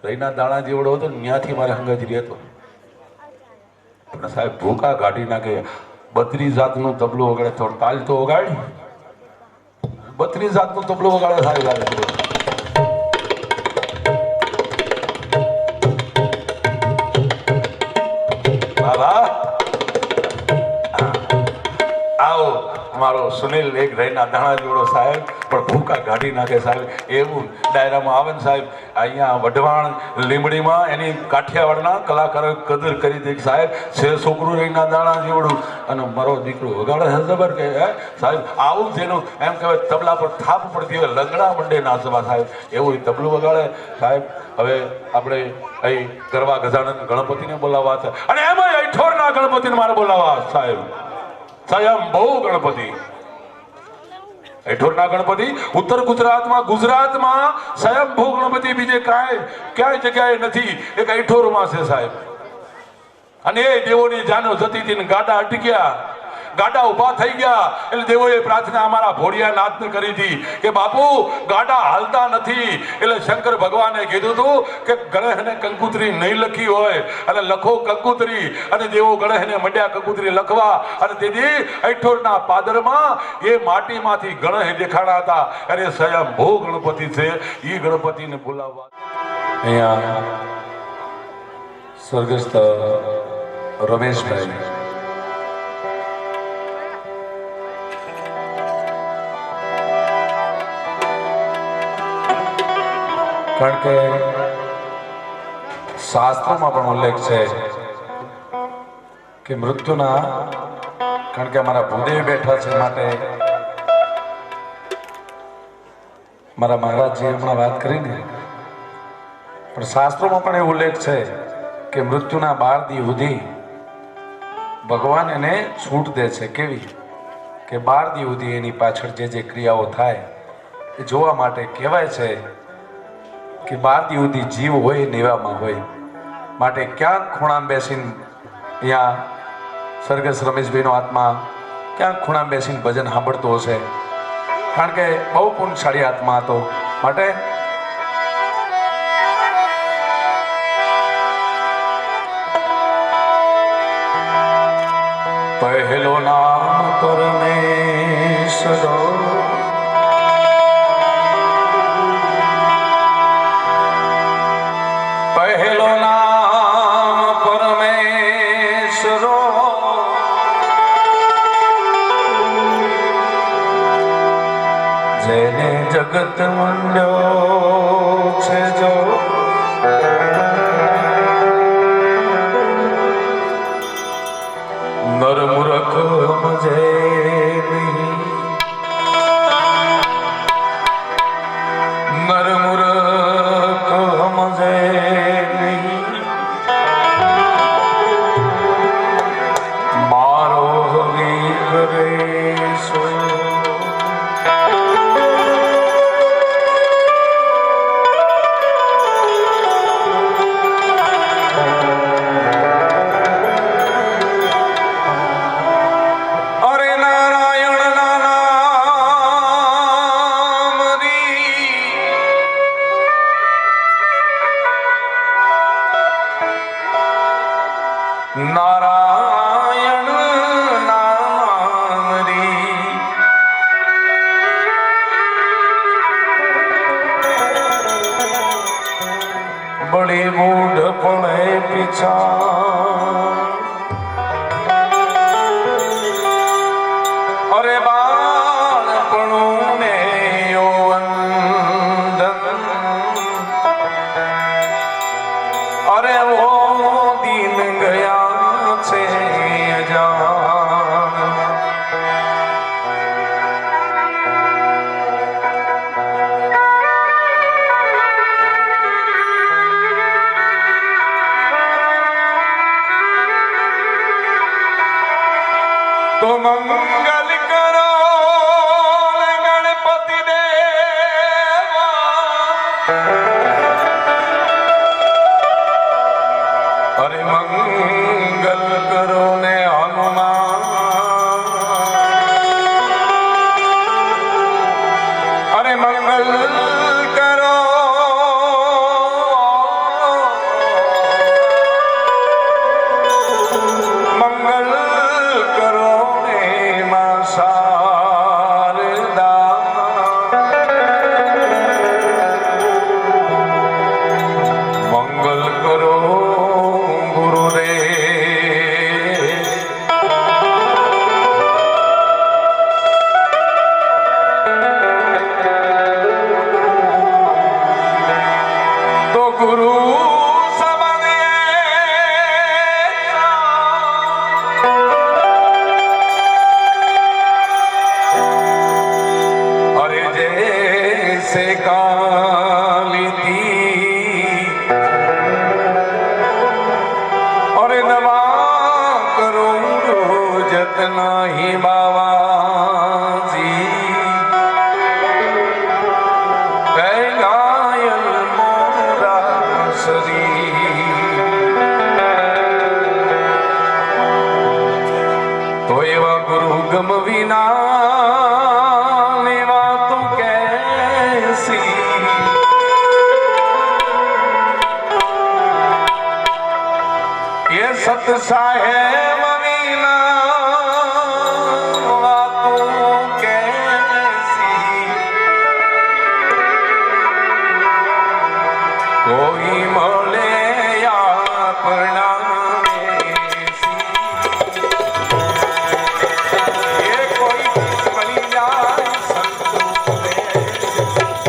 રહીના દાણા જેવડો હતો ને ત્યાંથી મારે હંગાજી રહેતો. પણ સાહેબ ભૂકા કાઢી નાખે. 32 જાતનું તબલું વગાડે. થોડું તાલ તો વગાડી. 32 જાતનું તબલું વગાડે સાહેબ. બાબા આવો મારો સુનિલ એક રહીના દાણા જેવડો સાહેબ, પણ ભૂકા કાઢી નાખે સાહેબ. એવું ડાયરામાં આવે ને સાહેબ. અહીંયા વઢવાણ લીંબડીમાં એની કાઠિયાવાડના કલાકારો કદર કરી દે સાહેબ. છે છોકરું રહીના દાણા જેવડું અને મારો દીકરો વગાડે છે જબર કે સાહેબ. આવું જેનું એમ કહેવાય તબલા પર થાપ પડતી હોય, લંગડા મંડે નાચવા સાહેબ. એવું તબલું વગાડે સાહેબ. હવે આપણે અહીં ગરબા ગજાનંદ ગણપતિને બોલાવવા છે અને એમાં અઠોરના ગણપતિને મારે બોલાવવા સાહેબ. સ્વયંભૂ ગણપતિ. અઠોરના ગણપતિ ઉત્તર ગુજરાતમાં સ્વયંભૂ ગણપતિ બીજે ક્યાંય જગ્યાએ નથી. એક અઠોરમાં છે સાહેબ. અને એ દેવોની જાનો જતી હતી, ગાડા અટક્યા, ગાડા ઉભા થઈ ગયા એટલે દેવોએ પ્રાર્થના અમારા ભોળિયા નાથને કરી હતી કે બાપુ ગાડા હાલતા નથી. એટલે શંકર ભગવાને કીધું હતું કે ગણેશને કંકુતરી નહીં લખી હોય અને લખો કંકુતરી. અને દેવો ગણેશને મંડ્યા કંકુતરી લખવા. અને તેથી અઠોરના પાદરમાં એ માટીમાંથી ગણેશ દેખાડા હતા. અને સ્વયંભૂ ગણપતિ છે. એ ગણપતિને બોલાવવા અહીંયા સ્વર્ગસ્થ રમેશભાઈ કારણ કે શાસ્ત્રોમાં પણ ઉલ્લેખ છે કે મૃત્યુના, કારણ કે અમારા ભૂદેવ બેઠા છે માટે મારા મહારાજજી હમણાં વાત કરીને, પણ શાસ્ત્રોમાં પણ એ ઉલ્લેખ છે કે મૃત્યુના 12 દી સુધી ભગવાન એને છૂટ દે છે. કેવી કે 12 દી સુધી એની પાછળ જે ક્રિયાઓ થાય એ જોવા માટે કહેવાય છે કે 12 દી સુધી જીવ હોય નેવામાં હોય. માટે ક્યાંક ખૂણામાં બેસીને અહીંયા સરગસ રમેશભાઈનો આત્મા ક્યાંક ખૂણામાં બેસીને ભજન સાંભળતો હશે, કારણ કે બહુ પુણ્યશાળી આત્મા હતો. માટે પહેલો નામ પરમેશ્વરો, પહેલો નામ પરમેશ્વરો, જેને જગત મંડ્યો છે જો, નર મૂરખ સમજે નહીં. વિચાર અરે બાળપણું ને યૌવનધન અરે વો દિન ગયા છે અજાન તો મંગલ કરો ગણપતિ દેવા અરે મંગલ કરો ને હનુમાન અરે મંગલ કરો મંગલ કરો ને માં શારદા મંગલ કરો ગુરુદેવ તો ગુરુ સબને અરે જૈસે કાલી થી અરે નવા કરું જતના હી બાવાજી ગાયલ મોરા શરી તો એવા ગુરુ ગમ વિના લેવા તો કેસી ये सत साहेब वीना बातों कैसी कोई मोले या प्रणामेसी ये कोई बनी जाए संतोष में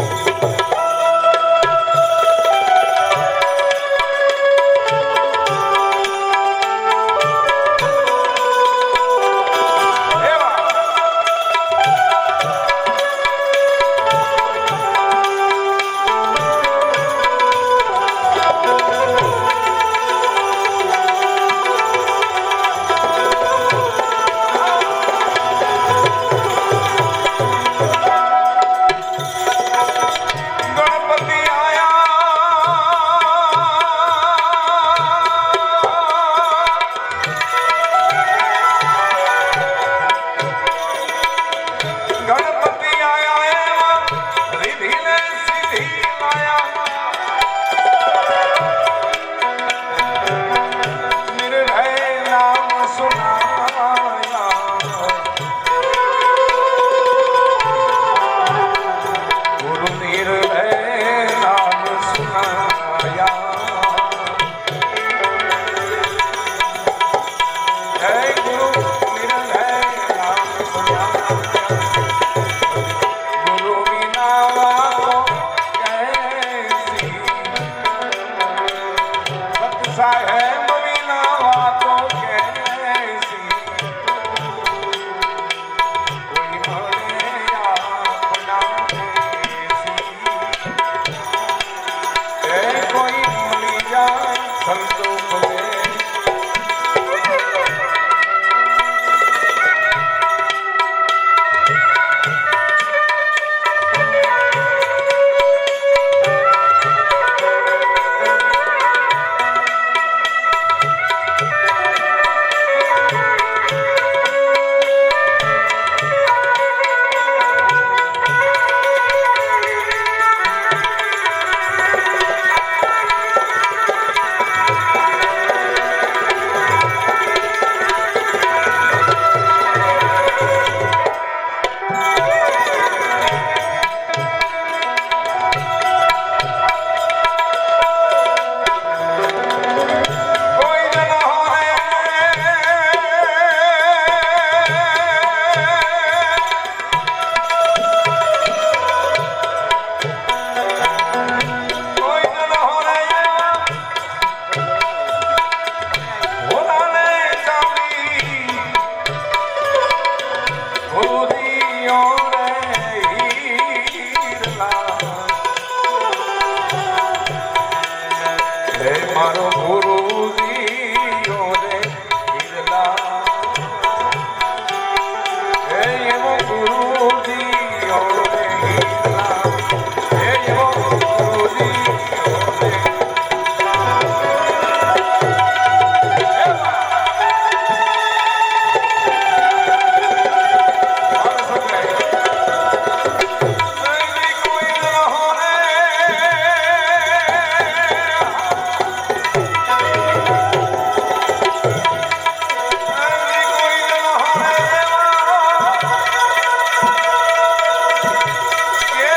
કે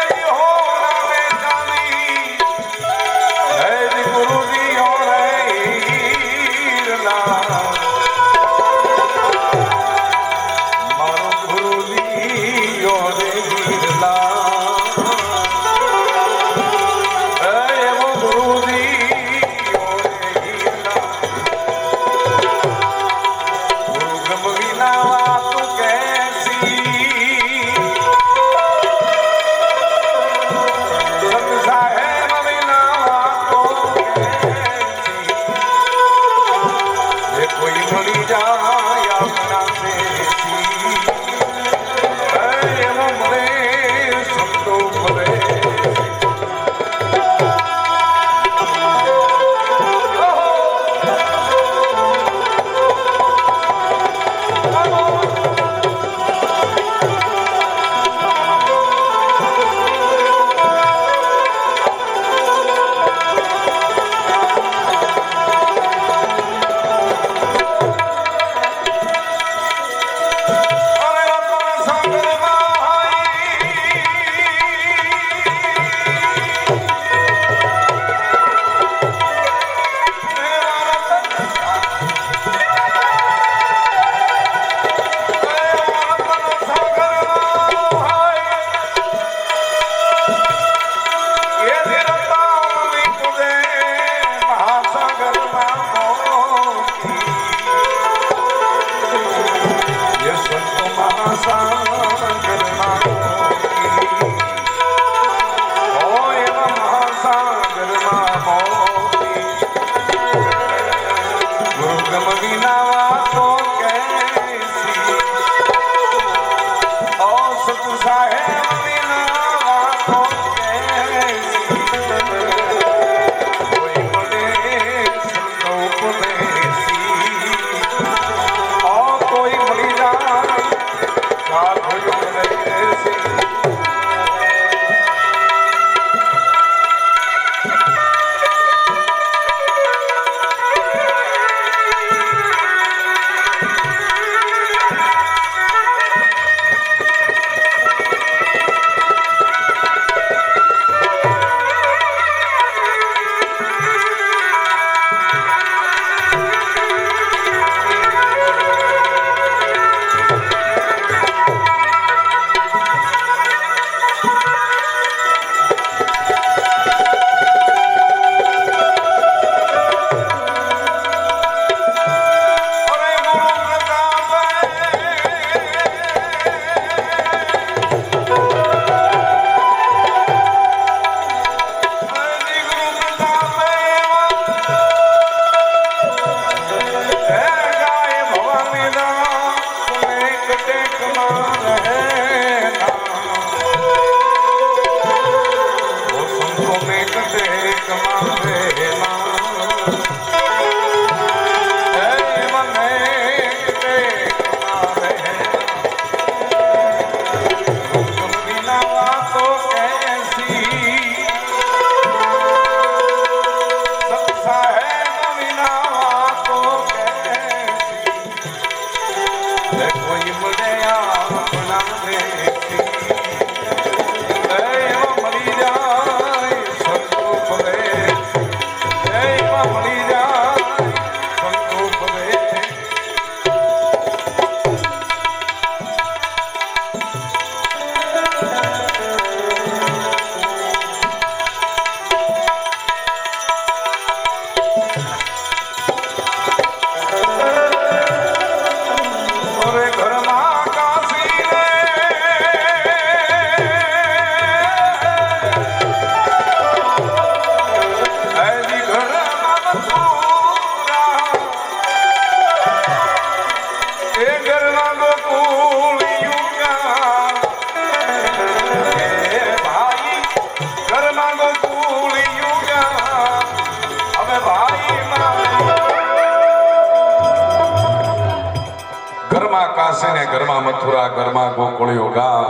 ઘરમાં મથુરા ઘરમાં ગોકુળિયો ગામ,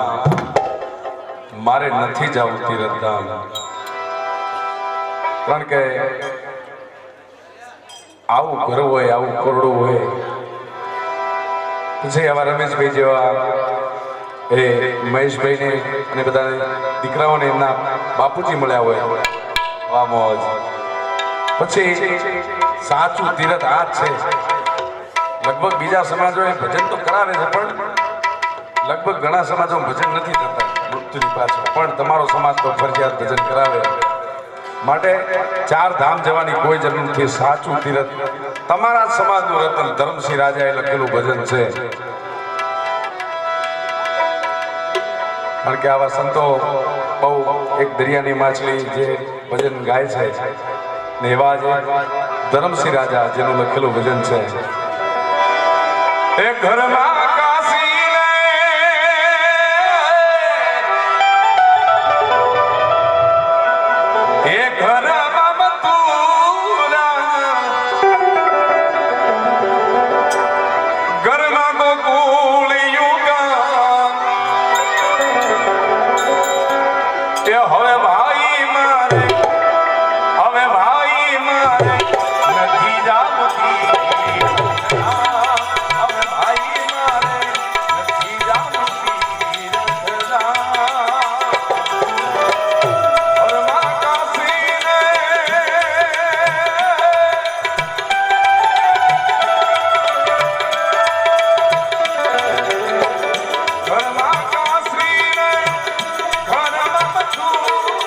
મારે નથી જવું તીરથધામ. કારણ કે આવું ઘર હોય, આવું કોરડું હોય, પછી આવા રમેશભાઈ જેવા એ મહેશભાઈને અને બધા દીકરાઓને એમના બાપુજી મળ્યા હોય, વાહ મોજ. પછી સાચું તીરથ આ જ છે. લગભગ બીજા સમાજો એ ભજન તો કરાવે છે, પણ લગભગ ઘણા સમાજો ભજન નથી કરતા મૃત્યુની પાછળ, પણ તમારો સમાજ તો ફરજિયાત ભજન કરાવે. માટે 4 ધામ જવાની કોઈ જરૂર નથી. સાચું તીરથ તમારા જ સમાજનું રતન ધર્મસિંહ રાજાએ લખેલું ભજન છે. કારણ કે આવા સંતો બહુ એક દરિયાની માછલી જે ભજન ગાય છે ને એવા જ ધર્મસિંહ રાજા જેનું લખેલું ભજન છે. એ ઘરમાં કાશીને એ ઘરમાં મથુરા ઘરમાં ગોકુળિયું ગામ એ હવે ભાઈ મારે નથી જામતી. ઘરમાં કાશીને ઘરમાં મથુરા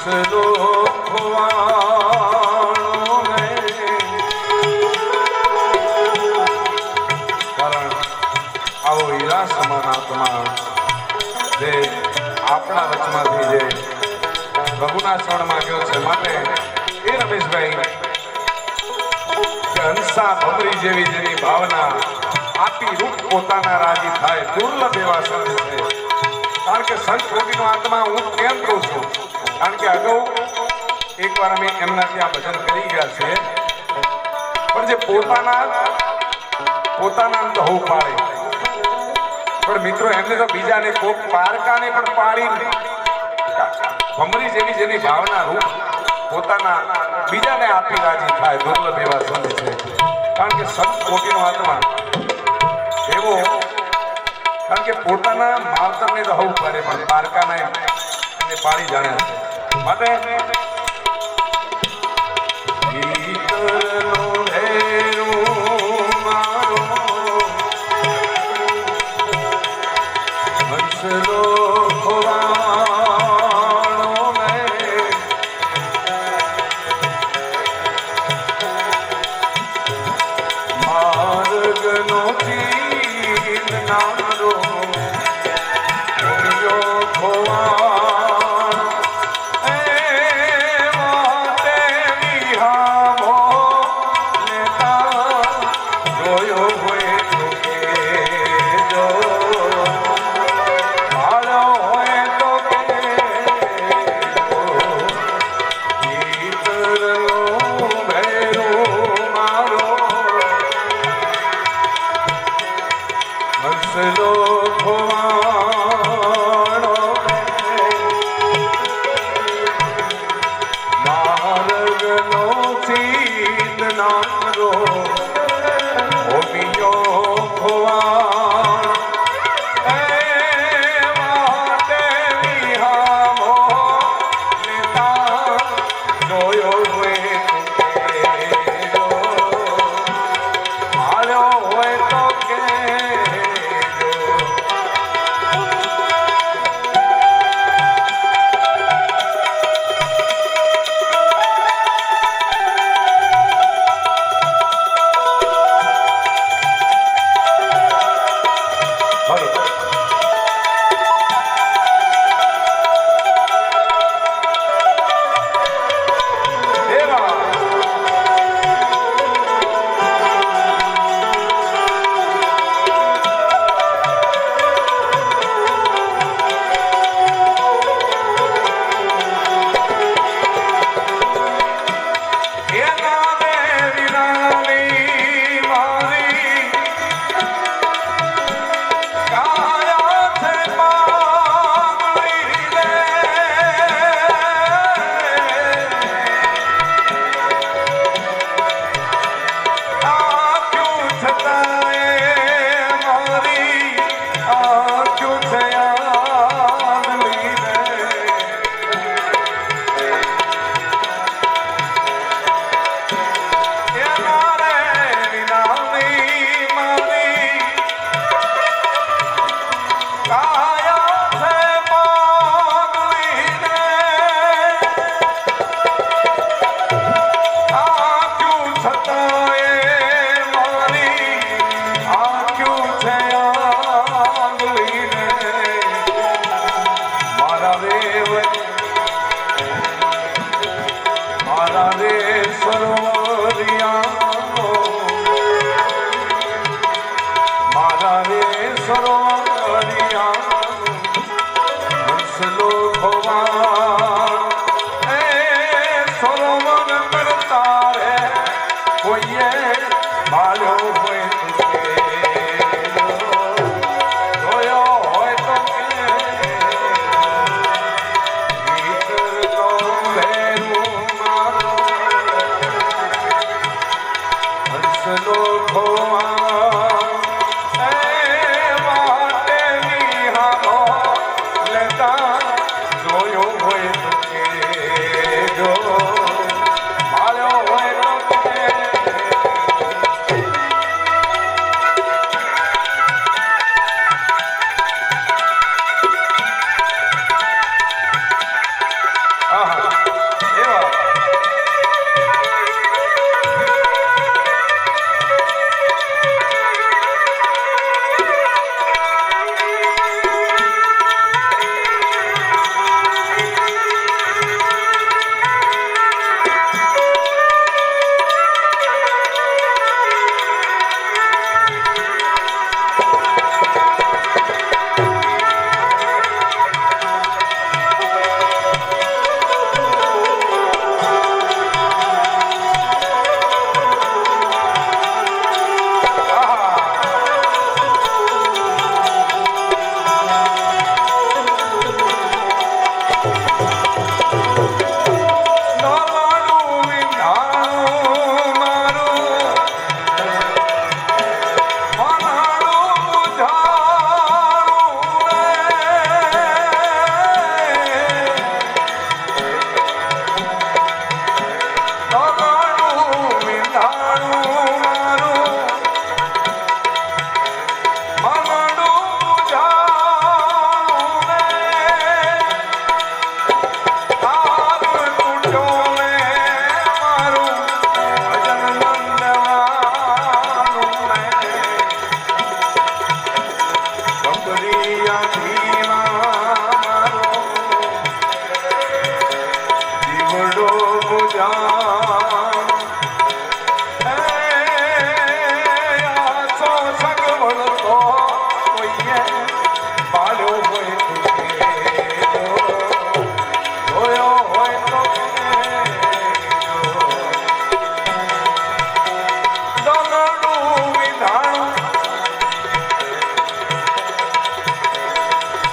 હંસલો ખોવાણો ને. કારણ આવો હીરા સમાન આત્મા જે આપણા વચમાંથી જે પ્રભુના શરણમાં ગયો છે, માટે એ રમેશભાઈ કે હંસા ભમરી જેવી જેની ભાવના આપી રૂપ પોતાના રાજી થાય દુર્લભ એવા સંત છે. કારણ કે સંત કોટીનો આત્મા હું કેમ કહું છું, કારણ કે અગાઉ એકવાર અમે એમના ત્યાં ભજન કરી ગયા છે, પણ જે પોતાના તો હોવું પાડે, પણ મિત્રો એમને તો બીજાને કોક પારકાને પણ પાડી ભમરી જેવી જેની ભાવના રૂપ પોતાના બીજાને આપી રાજી થાય દુર્લભ એવા સંત છે. કારણ કે સંત કોટીનો આત્મા એવો, કારણ કે પોતાના માવતરને તો હોવું પડે પણ પારકાને એને પાડી જાણે છે. માટે ગીતનો ભેરું મારો હંસલો ખોવાણો ને. માર્ગનો ચીન નારો હાલો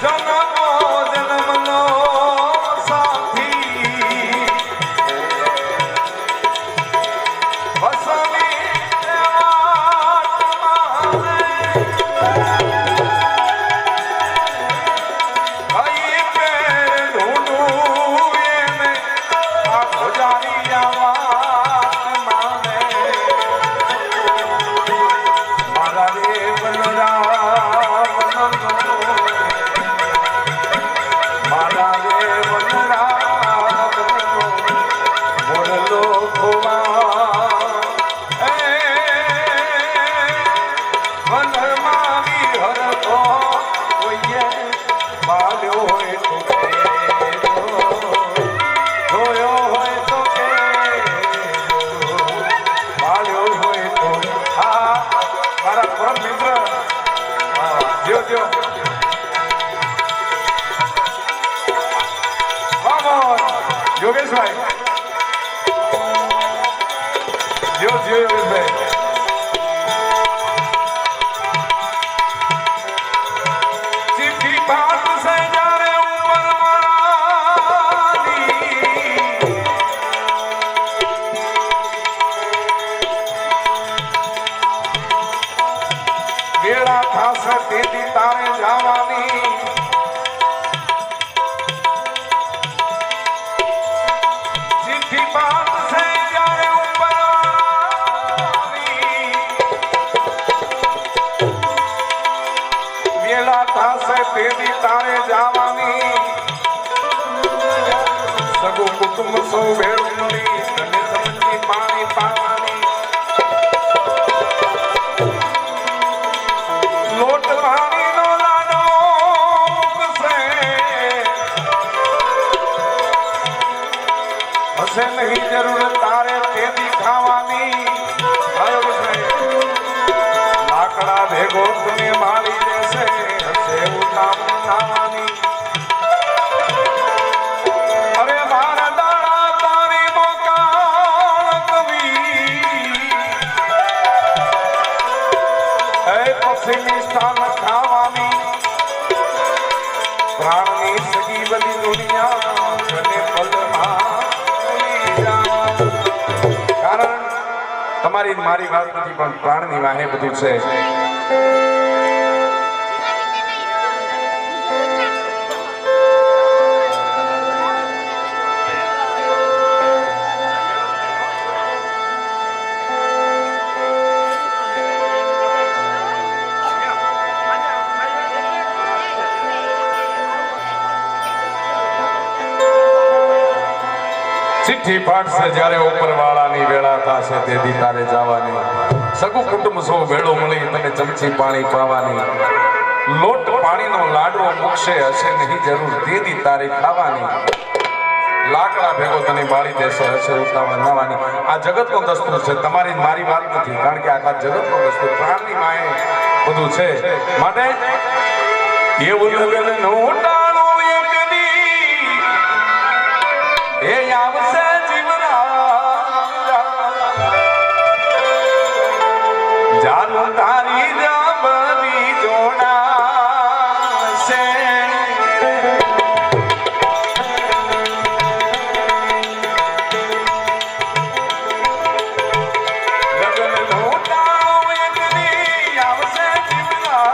જન્મો જન્મનો સાથી વસમી યોગેશભાઈ યોગેશભાઈ ચિઠ્ઠી પાઠ સે જારે ઉપર વેળા થાશે તેથી તારે જવાની તેથી તારે જવાની સગું કુટુંબ સૌ ભેળું મળી તને સમજી પાણી પાવાની લોટ પાણીનો લાડો મૂકશે હશે નહીં જરૂર તારે તેથી ખાવાની લાકડા ભેગો તને મારી દેશે અરે મારા દાડા તારી મોકાળ કવી પછી નિષ્ઠાન ખાવાની પ્રાણની સગી બધી દુનિયા તને પલમાં કારણ તમારી મારી વાત નથી પણ પ્રાણની વાહે બધું છે ચિઠ્ઠી પાઠશે જ્યારે ઉપરવાળાની વેળા થશે તેથી તારે જવાની સગું કુટુંબ સૌ ભેળો મળી તને ચમચી પાણી પાવાની લોટ પાણીનો લાડવો મૂકશે હશે નહીં જરૂર તેથી તારે ખાવાની લાકડા ભેગો તને બાળી દેશે હશે ઉતાવળ નવાની આ જગતનો દસ્તુર છે તમારી મારી વાત નથી કારણ કે આખા જગતનો દસ્તુર પ્રાણની માએ બધું છે માટે એવું લગન નું ટાણું એક દી એ આવશે જાનો તારી જબરી જોડાશે લગન ઢોટાળો એક દી આવશે જીવના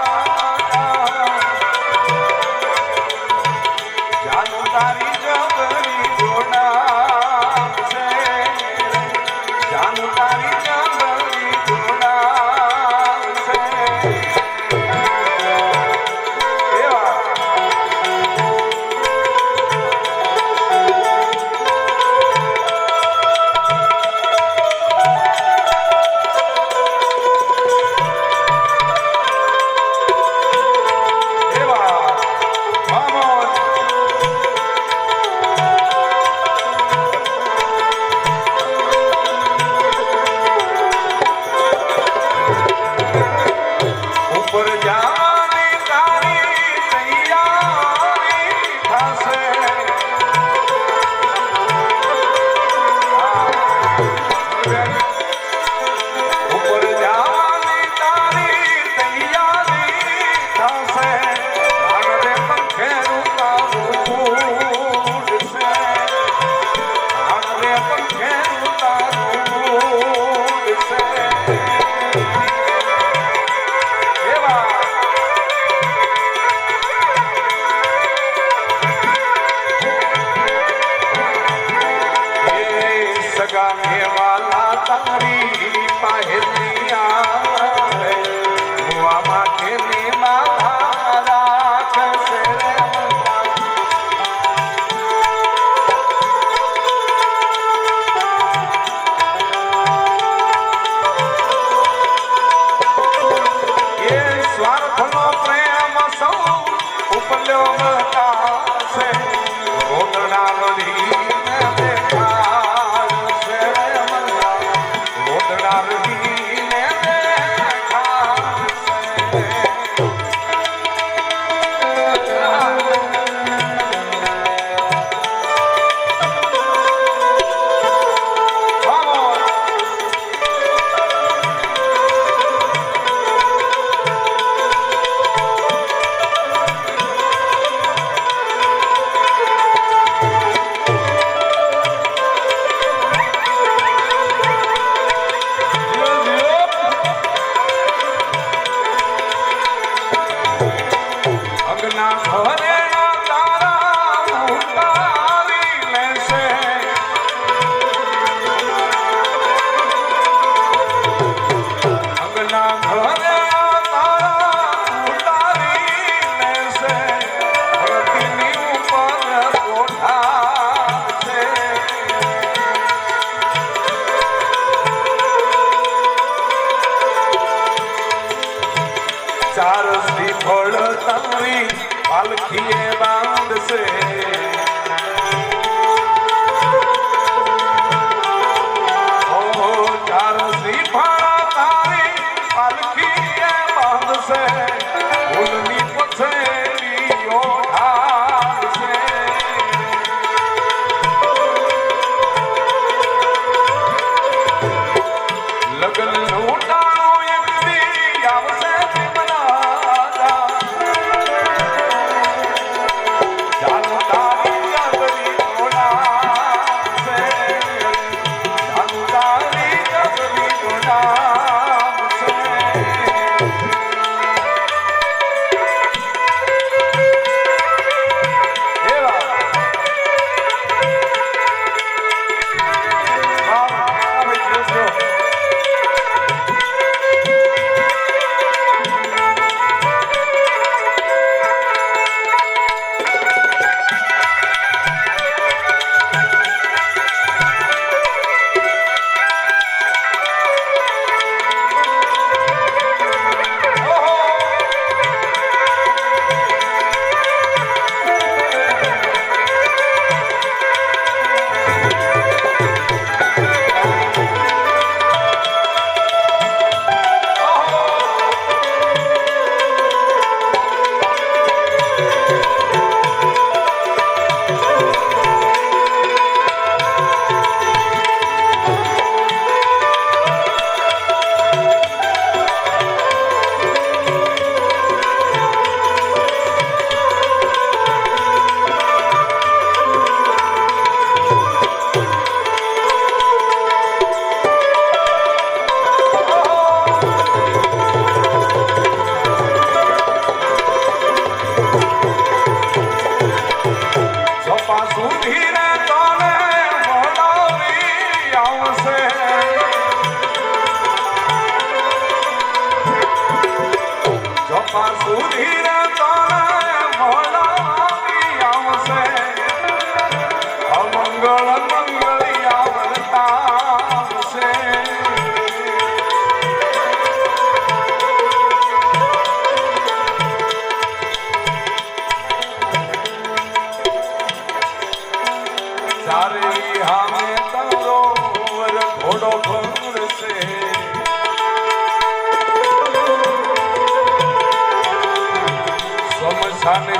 રાખે વાલા તારી પહેલી આવે મુઆમાં કેની માથા રાખશે રે એ સ્વાર્થનો પ્રેમ સૌ ઉપલ્યો મતાશે રોદડા રડીને દેખાડશે રે મલ્લા રોદડા રડીને ચાર શ્રીફળ તારી પાલખીએ બાંધશે ચાર શ્રીફળ તારી પાલખીએ બાંધશે ફૂલની પછેડીઓ ઢાળશે લગન લૂંટાણું એક દી આવશે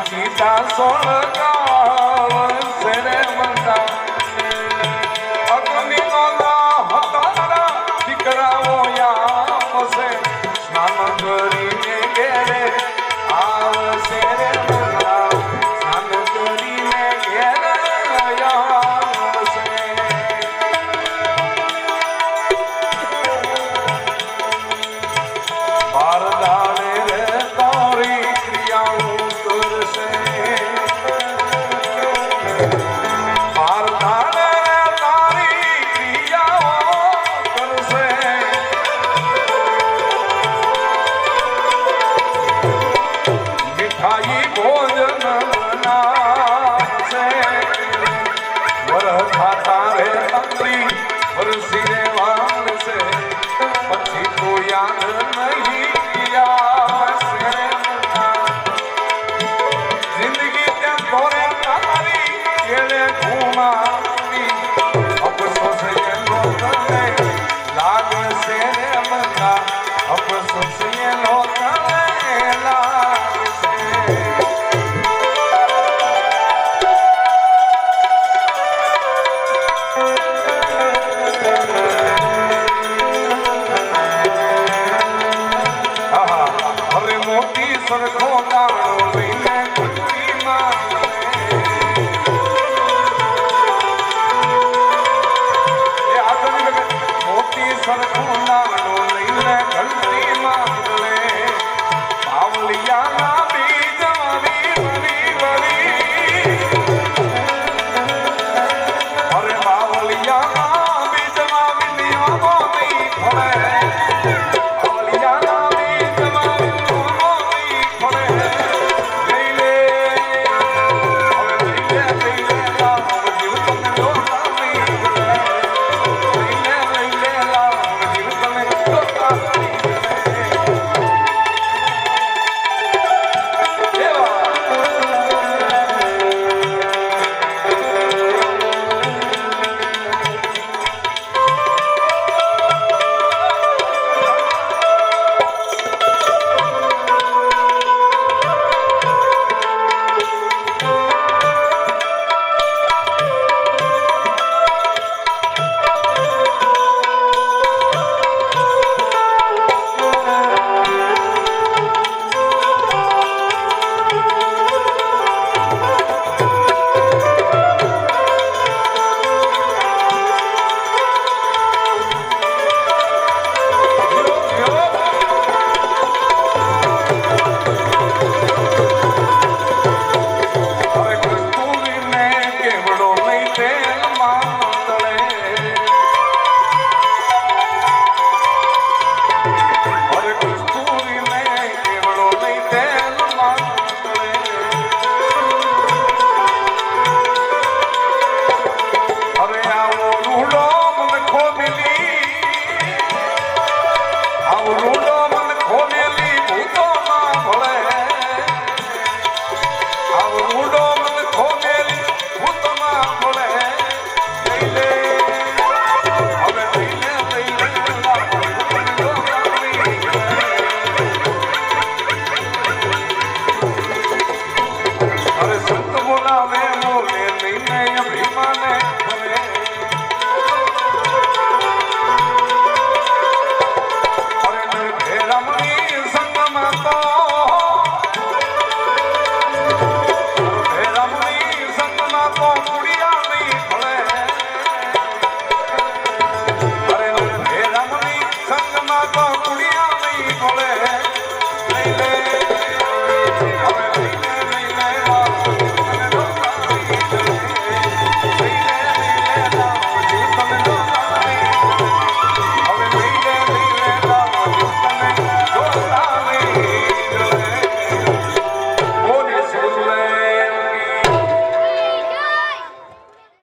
ચીતા સોળગાવ